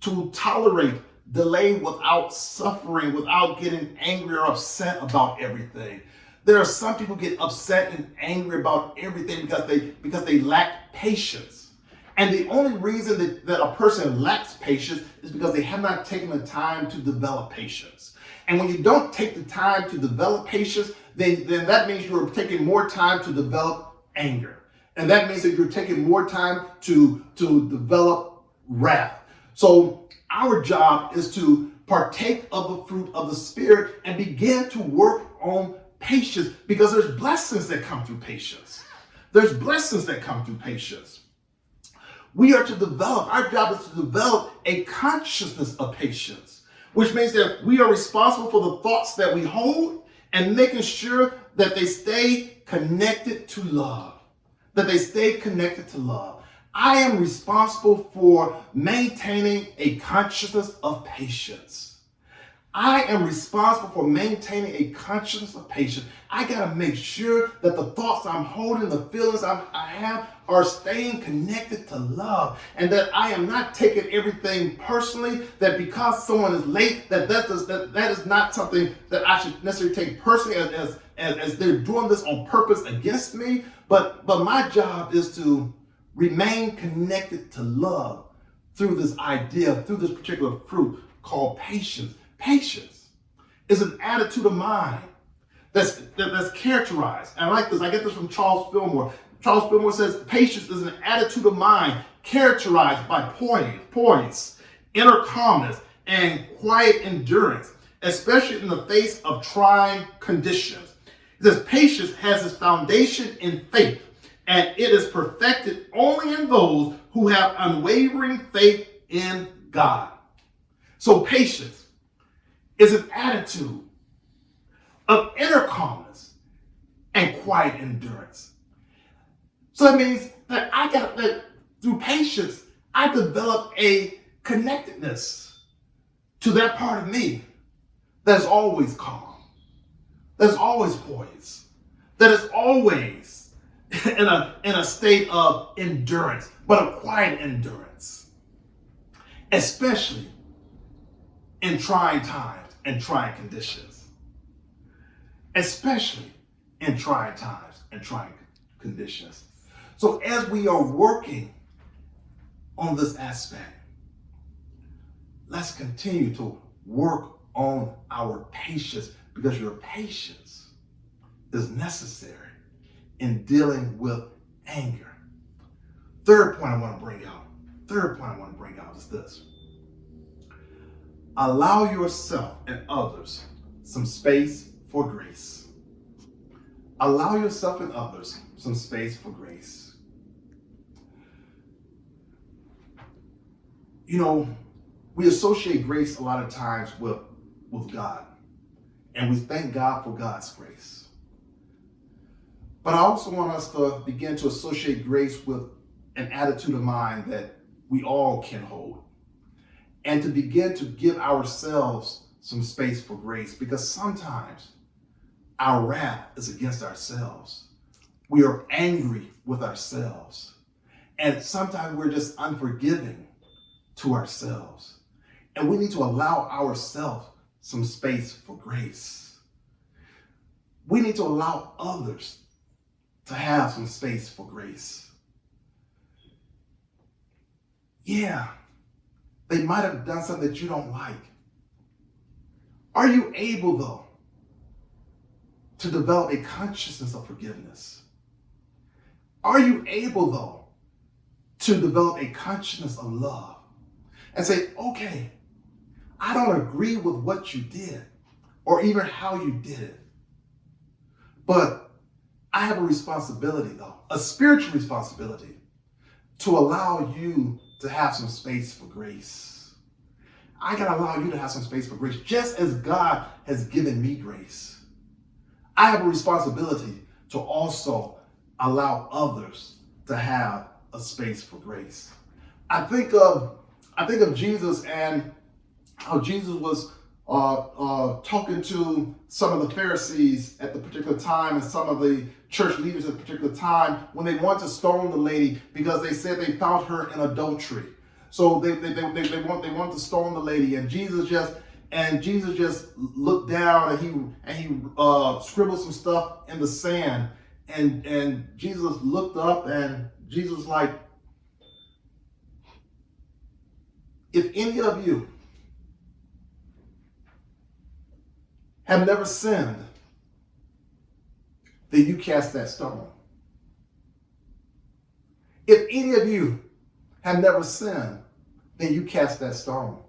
to tolerate delay without suffering, without getting angry or upset about everything. There are some people who get upset and angry about everything because they lack patience. And the only reason that a person lacks patience is because they have not taken the time to develop patience. And when you don't take the time to develop patience, then that means you're taking more time to develop anger. And that means that you're taking more time to develop wrath. So our job is to partake of the fruit of the Spirit and begin to work on patience, because there's blessings that come through patience. We are to develop, our job is to develop a consciousness of patience, which means that we are responsible for the thoughts that we hold and making sure that they stay connected to love. I am responsible for maintaining a consciousness of patience. I am responsible for maintaining a consciousness of patience. I got to make sure that the thoughts I'm holding, the feelings I have are staying connected to love, and that I am not taking everything personally, that because someone is late, that is not something that I should necessarily take personally as they're doing this on purpose against me. But my job is to remain connected to love through this idea, through this particular fruit called patience. Patience is an attitude of mind that's characterized. And I like this. I get this from Charles Fillmore. Charles Fillmore says patience is an attitude of mind characterized by poise, inner calmness, and quiet endurance, especially in the face of trying conditions. He says patience has its foundation in faith, and it is perfected only in those who have unwavering faith in God. So patience is an attitude of inner calmness and quiet endurance. So that means that through patience, I develop a connectedness to that part of me that's always calm, that's always poised, that is always in a state of endurance, but a quiet endurance, especially in trying times and trying conditions. Especially in trying times and trying conditions. So as we are working on this aspect, let's continue to work on our patience, because your patience is necessary in dealing with anger. Third point I want to bring out is this. Allow yourself and others some space for grace. Allow yourself and others some space for grace. We associate grace a lot of times with God, and we thank God for God's grace. But I also want us to begin to associate grace with an attitude of mind that we all can hold, and to begin to give ourselves some space for grace, because sometimes our wrath is against ourselves. We are angry with ourselves. And sometimes we're just unforgiving to ourselves. And we need to allow ourselves some space for grace. We need to allow others to have some space for grace. Yeah, they might have done something that you don't like. Are you able, though, to develop a consciousness of forgiveness? Are you able, though, to develop a consciousness of love and say, okay, I don't agree with what you did or even how you did it, but I have a responsibility, though, a spiritual responsibility, to allow you to have some space for grace. I gotta allow you to have some space for grace, just as God has given me grace. I have a responsibility to also allow others to have a space for grace. I think of Jesus and how Jesus was talking to some of the Pharisees at the particular time and some of the church leaders at the particular time when they wanted to stone the lady because they said they found her in adultery. So they wanted to stone the lady, and Jesus just looked down and he scribbled some stuff in the sand, and Jesus looked up and Jesus was like, if any of you have never sinned, then you cast that stone. If any of you have never sinned, then you cast that stone.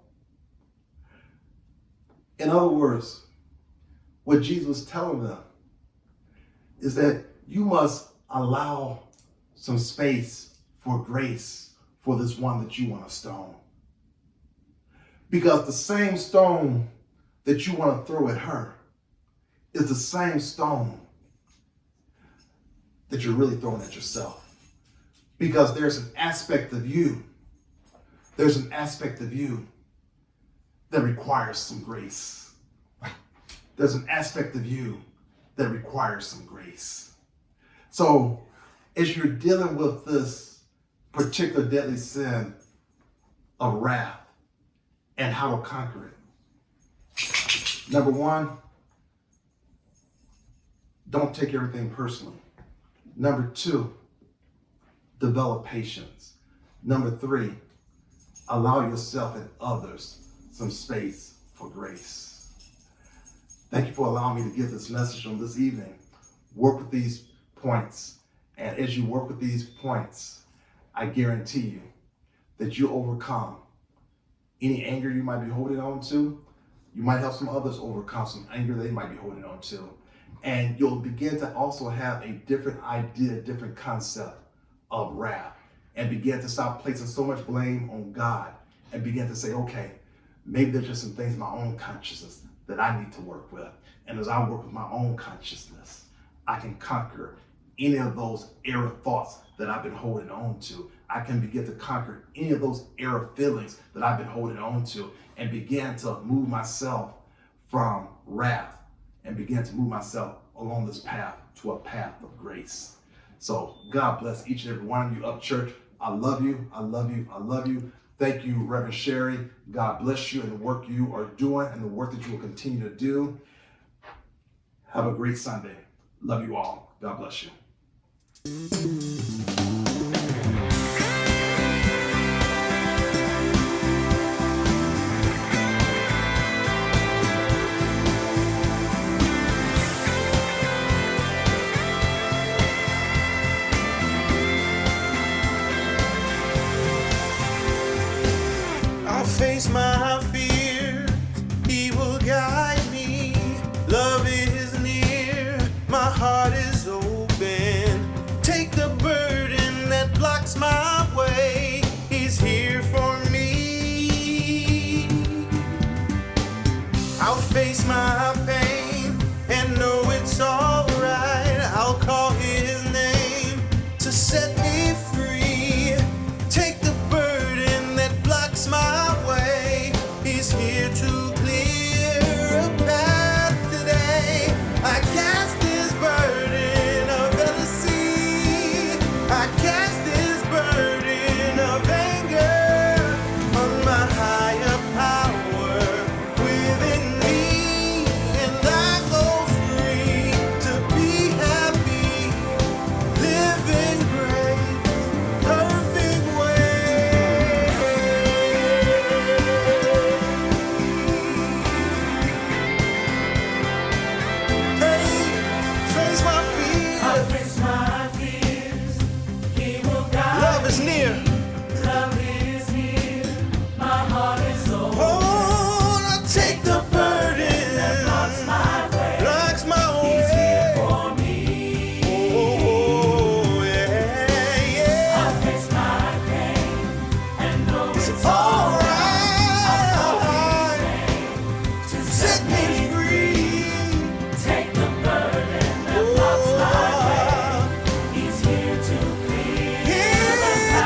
In other words, what Jesus was telling them is that you must allow some space for grace for this one that you want to stone. Because the same stone that you want to throw at her is the same stone that you're really throwing at yourself. Because there's an aspect of you that requires some grace. There's an aspect of you that requires some grace. So as you're dealing with this particular deadly sin of wrath and how to conquer it, number one, don't take everything personally. Number two, develop patience. Number three, allow yourself and others some space for grace. Thank you for allowing me to give this message on this evening. Work with these points. And as you work with these points, I guarantee you that you'll overcome any anger you might be holding on to. You might help some others overcome some anger they might be holding on to. And you'll begin to also have a different idea, different concept of wrath, and begin to stop placing so much blame on God and begin to say, okay, maybe there's just some things in my own consciousness that I need to work with. And as I work with my own consciousness, I can conquer any of those error thoughts that I've been holding on to. I can begin to conquer any of those error feelings that I've been holding on to and begin to move myself from wrath and begin to move myself along this path to a path of grace. So God bless each and every one of you, Up Church. I love you. I love you. I love you. Thank you, Reverend Sherry. God bless you in the work you are doing and the work that you will continue to do. Have a great Sunday. Love you all. God bless you. Face my fears, he will guide me. Love is near, my heart is open. Take the burden that blocks my way, he's here for me. I'll face my pain and know it's alright. I'll call his here to clear a path today. I cast this burden over the sea. I cast this burden of anger on my higher power within me, and I go free to be happy, living great, perfect way. Hey, face my fears. I face my fears. He will guide. Love is near. Love is near. My heart is open. Oh, I take the burden that blocks my way. Blocks my way. He's here for me. Oh, yeah, yeah. I face my pain and know it's all right. To set me free. Take the burden that blocks my way. He's here to clear the path.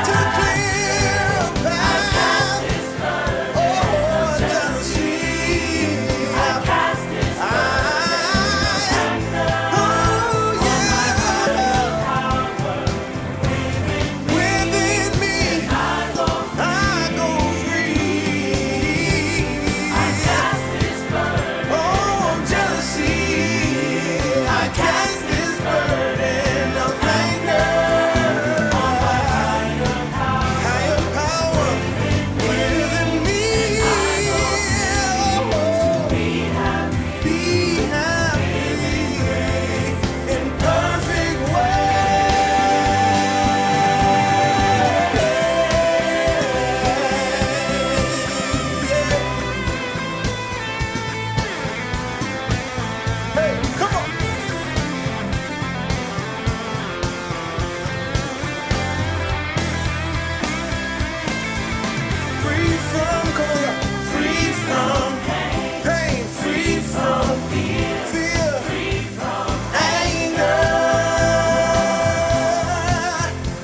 I cast this burden of jealousy. I cast this burden of anger. Within me, I go free. I cast this burden of jealousy. I cast this burden of anger on my higher power within me. Be happy in perfect way. Hey, come on. Free from, come on, free from pain, free from fear, free from anger,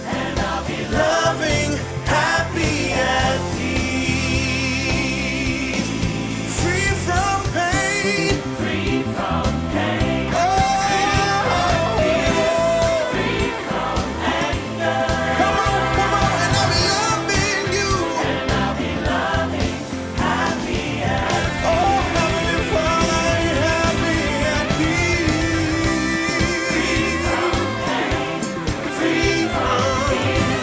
and I'll be loving, happy, and peace. Free from pain, free from pain, free from anger. Come on, and I'll be loving you. And I'll be loving, happy, and oh, Heavenly Father, happy and peace. Free from pain, free from fear,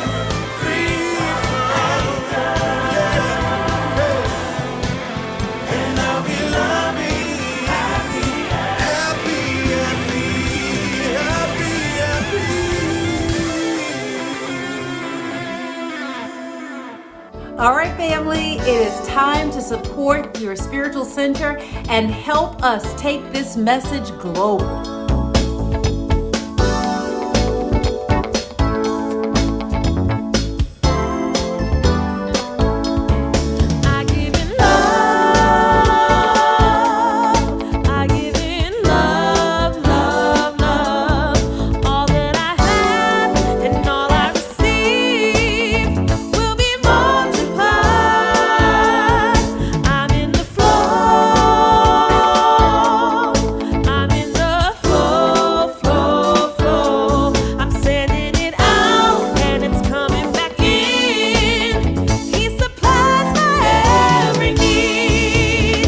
free from anger. And I'll be loving, happy, and peace. Happy and peace. All right, family, it is time to support your spiritual center and help us take this message global. I give in love. I give in love, love, love. All that I have and all I receive will be multiplied. I'm in the flow. I'm in the flow, flow, flow. I'm sending it out and it's coming back in. He supplies my every need.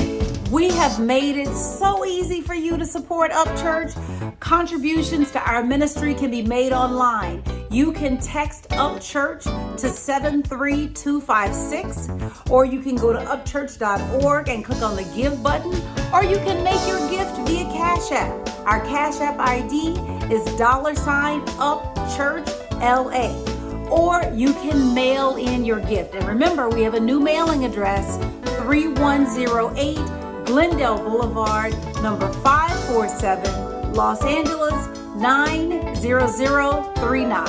We have made it so easy for you to support UpChurch. Contributions to our ministry can be made online. You can text UpChurch to 73256, or you can go to upchurch.org and click on the Give button, or you can make your gift via Cash App. Our Cash App ID is $UpChurchLA. Or you can mail in your gift. And remember, we have a new mailing address, 3108 Glendale Boulevard, number 547, Los Angeles 90039.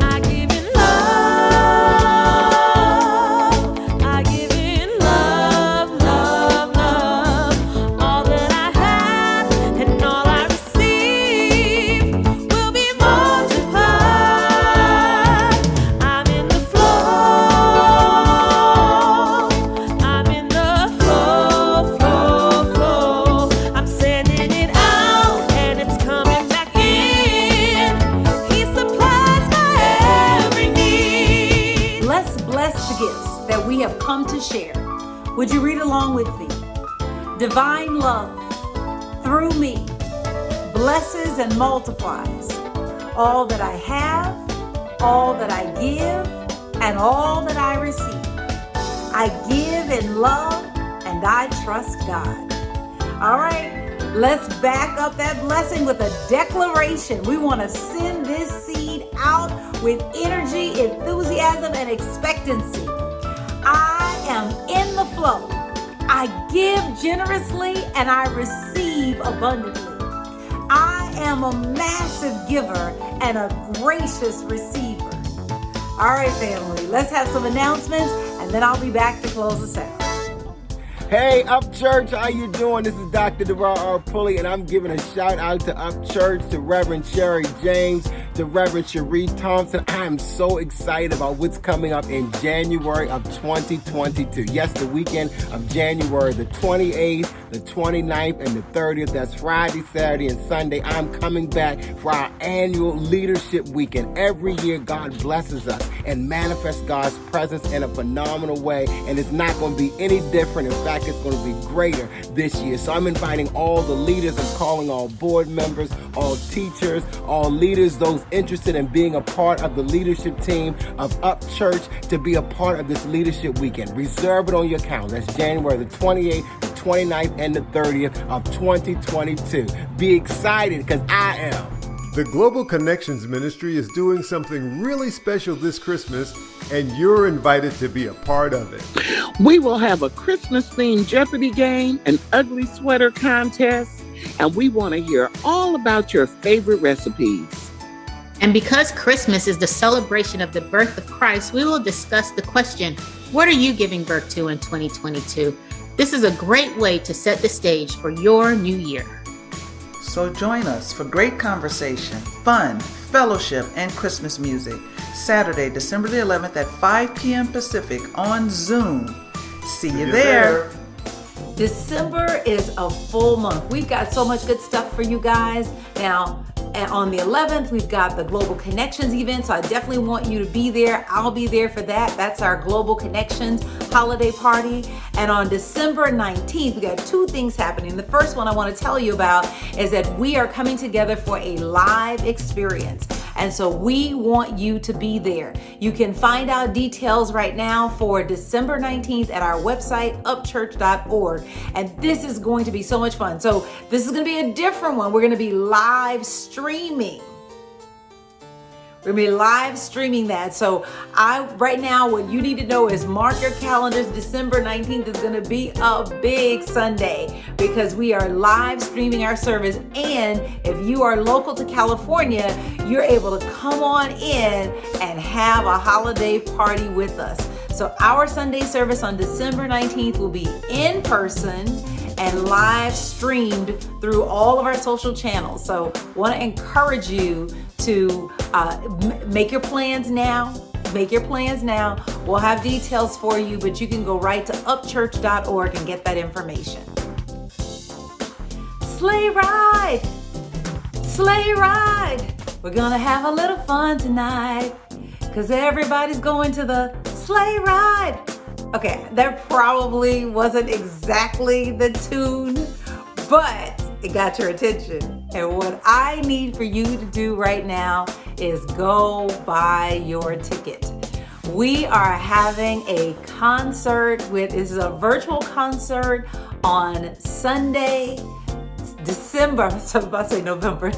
I give in love. I give in love, love, love. All that I have and all I receive come to share. Would you read along with me? Divine love through me blesses and multiplies all that I have, all that I give, and all that I receive. I give in love and I trust God. All right, let's back up that blessing with a declaration. We want to send this seed out with energy, enthusiasm, and expectancy. I am in the flow. I give generously and I receive abundantly. I am a massive giver and a gracious receiver. All right, family, let's have some announcements and then I'll be back to close us out. Hey, Up Church, how you doing? This is Dr. DeVar R. Pulley, and I'm giving a shout out to Up Church, to Reverend Sherri James, to Reverend Sheree Thompson. I am so excited about what's coming up in January of 2022. Yes, the weekend of January the 28th, the 29th, and the 30th. That's Friday, Saturday, and Sunday. I'm coming back for our annual leadership weekend. Every year, God blesses us and manifests God's presence in a phenomenal way, and it's not going to be any different. In fact, it's going to be greater this year. So I'm inviting all the leaders. I'm calling all board members, all teachers, all leaders, those interested in being a part of the leadership team of Up Church to be a part of this leadership weekend. Reserve it on your calendar. That's January the 28th, the 29th, and the 30th of 2022. Be excited because I am. The Global Connections Ministry is doing something really special this Christmas, and you're invited to be a part of it. We will have a Christmas-themed Jeopardy game, an ugly sweater contest, and we want to hear all about your favorite recipes. And because Christmas is the celebration of the birth of Christ, we will discuss the question, what are you giving birth to in 2022? This is a great way to set the stage for your new year. So join us for great conversation, fun, fellowship, and Christmas music. Saturday, December the 11th at 5 p.m. Pacific on Zoom. See you there. December is a full month. We've got so much good stuff for you guys. Now, on the 11th, we've got the Global Connections event, so I definitely want you to be there. I'll be there for that. That's our Global Connections holiday party. And on December 19th, we got two things happening. The first one I want to tell you about is that we are coming together for a live experience. And so we want you to be there. You can find out details right now for December 19th at our website, upchurch.org. And this is going to be so much fun. So this is going to be a different one. We're going to be live streaming. We're going to be live streaming that. So right now, what you need to know is mark your calendars. December 19th is going to be a big Sunday because we are live streaming our service. And if you are local to California, you're able to come on in and have a holiday party with us. So our Sunday service on December 19th will be in person and live streamed through all of our social channels. So want to encourage you to make your plans now. Make your plans now. We'll have details for you, but you can go right to upchurch.org and get that information. Sleigh ride! Sleigh ride! We're gonna have a little fun tonight, 'cause everybody's going to the sleigh ride. Okay, that probably wasn't exactly the tune, but it got your attention. And what I need for you to do right now is go buy your ticket. We are having a concert this is a virtual concert on Sunday, December, I was about to say November,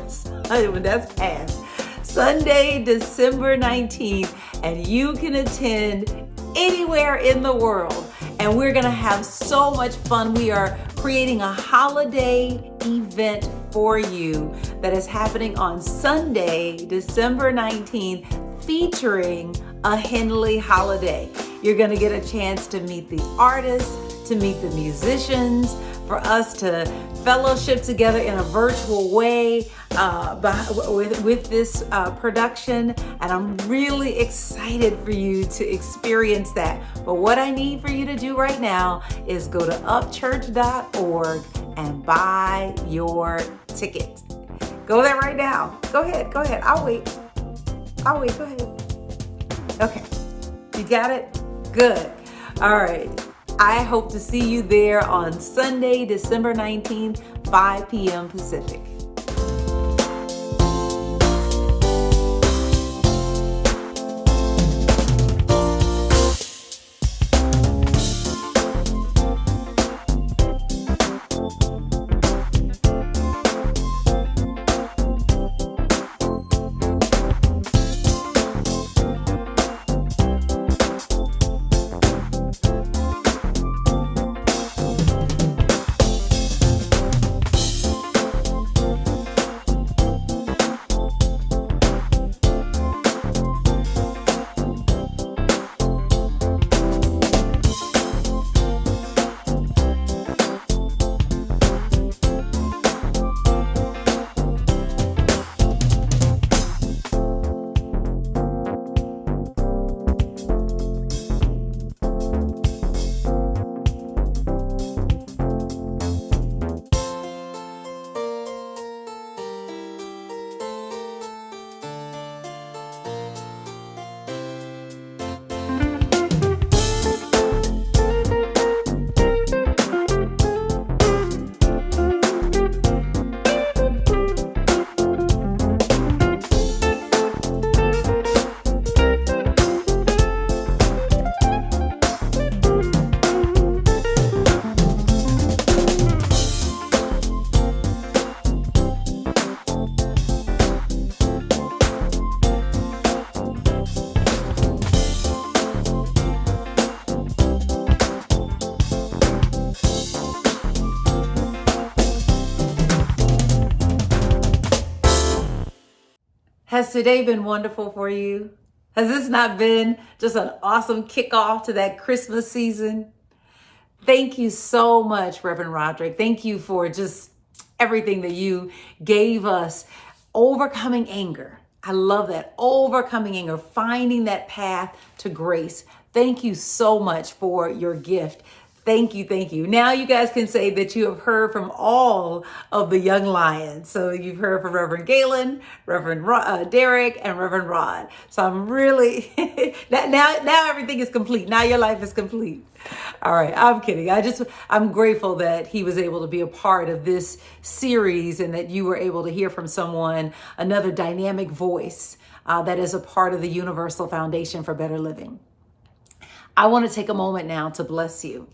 but that's past. Sunday, December 19th, and you can attend anywhere in the world. And we're gonna have so much fun. We are creating a holiday event for you that is happening on Sunday, December 19th, featuring a Henley holiday. You're gonna get a chance to meet the artists, to meet the musicians, for us to fellowship together in a virtual way with this production. And I'm really excited for you to experience that. But what I need for you to do right now is go to upchurch.org and buy your ticket. Go there right now. Go ahead. I'll wait. Go ahead. Okay, you got it? Good. All right. I hope to see you there on Sunday, December 19th, 5 p.m. Pacific. Has today been wonderful for you? Has this not been just an awesome kickoff to that Christmas season? Thank you so much, Reverend Roderick. Thank you for just everything that you gave us. Overcoming anger. I love that. Overcoming anger, finding that path to grace. Thank you so much for your gift. Thank you, thank you. Now you guys can say that you have heard from all of the young lions. So you've heard from Reverend Galen, Reverend Derek, and Reverend Rod. So I'm really, now everything is complete. Now your life is complete. All right, I'm kidding. I'm grateful that he was able to be a part of this series and that you were able to hear from someone, another dynamic voice that is a part of the Universal Foundation for Better Living. I want to take a moment now to bless you.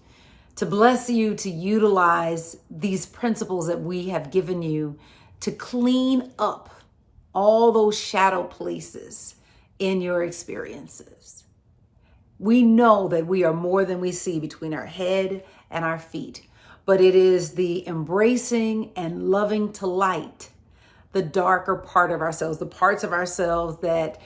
To utilize these principles that we have given you to clean up all those shadow places in your experiences. We know that we are more than we see between our head and our feet, but it is the embracing and loving to light the darker part of ourselves, the parts of ourselves that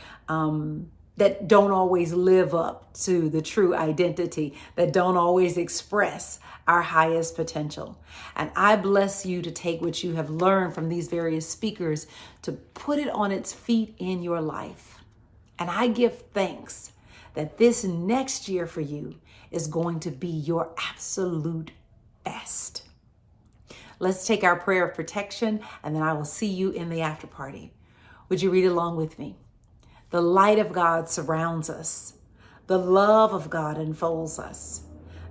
don't always live up to the true identity, that don't always express our highest potential. And I bless you to take what you have learned from these various speakers to put it on its feet in your life. And I give thanks that this next year for you is going to be your absolute best. Let's take our prayer of protection, and then I will see you in the after party. Would you read along with me? The light of God surrounds us. The love of God enfolds us.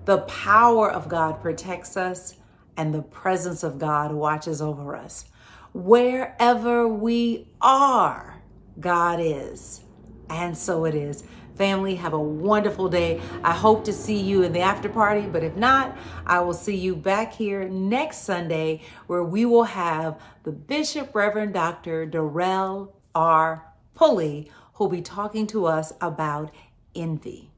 The power of God protects us, and the presence of God watches over us. Wherever we are, God is. And so it is. Family, have a wonderful day. I hope to see you in the after party, but if not, I will see you back here next Sunday where we will have the Bishop Reverend Dr. Darrell R. Pulley, who'll be talking to us about envy.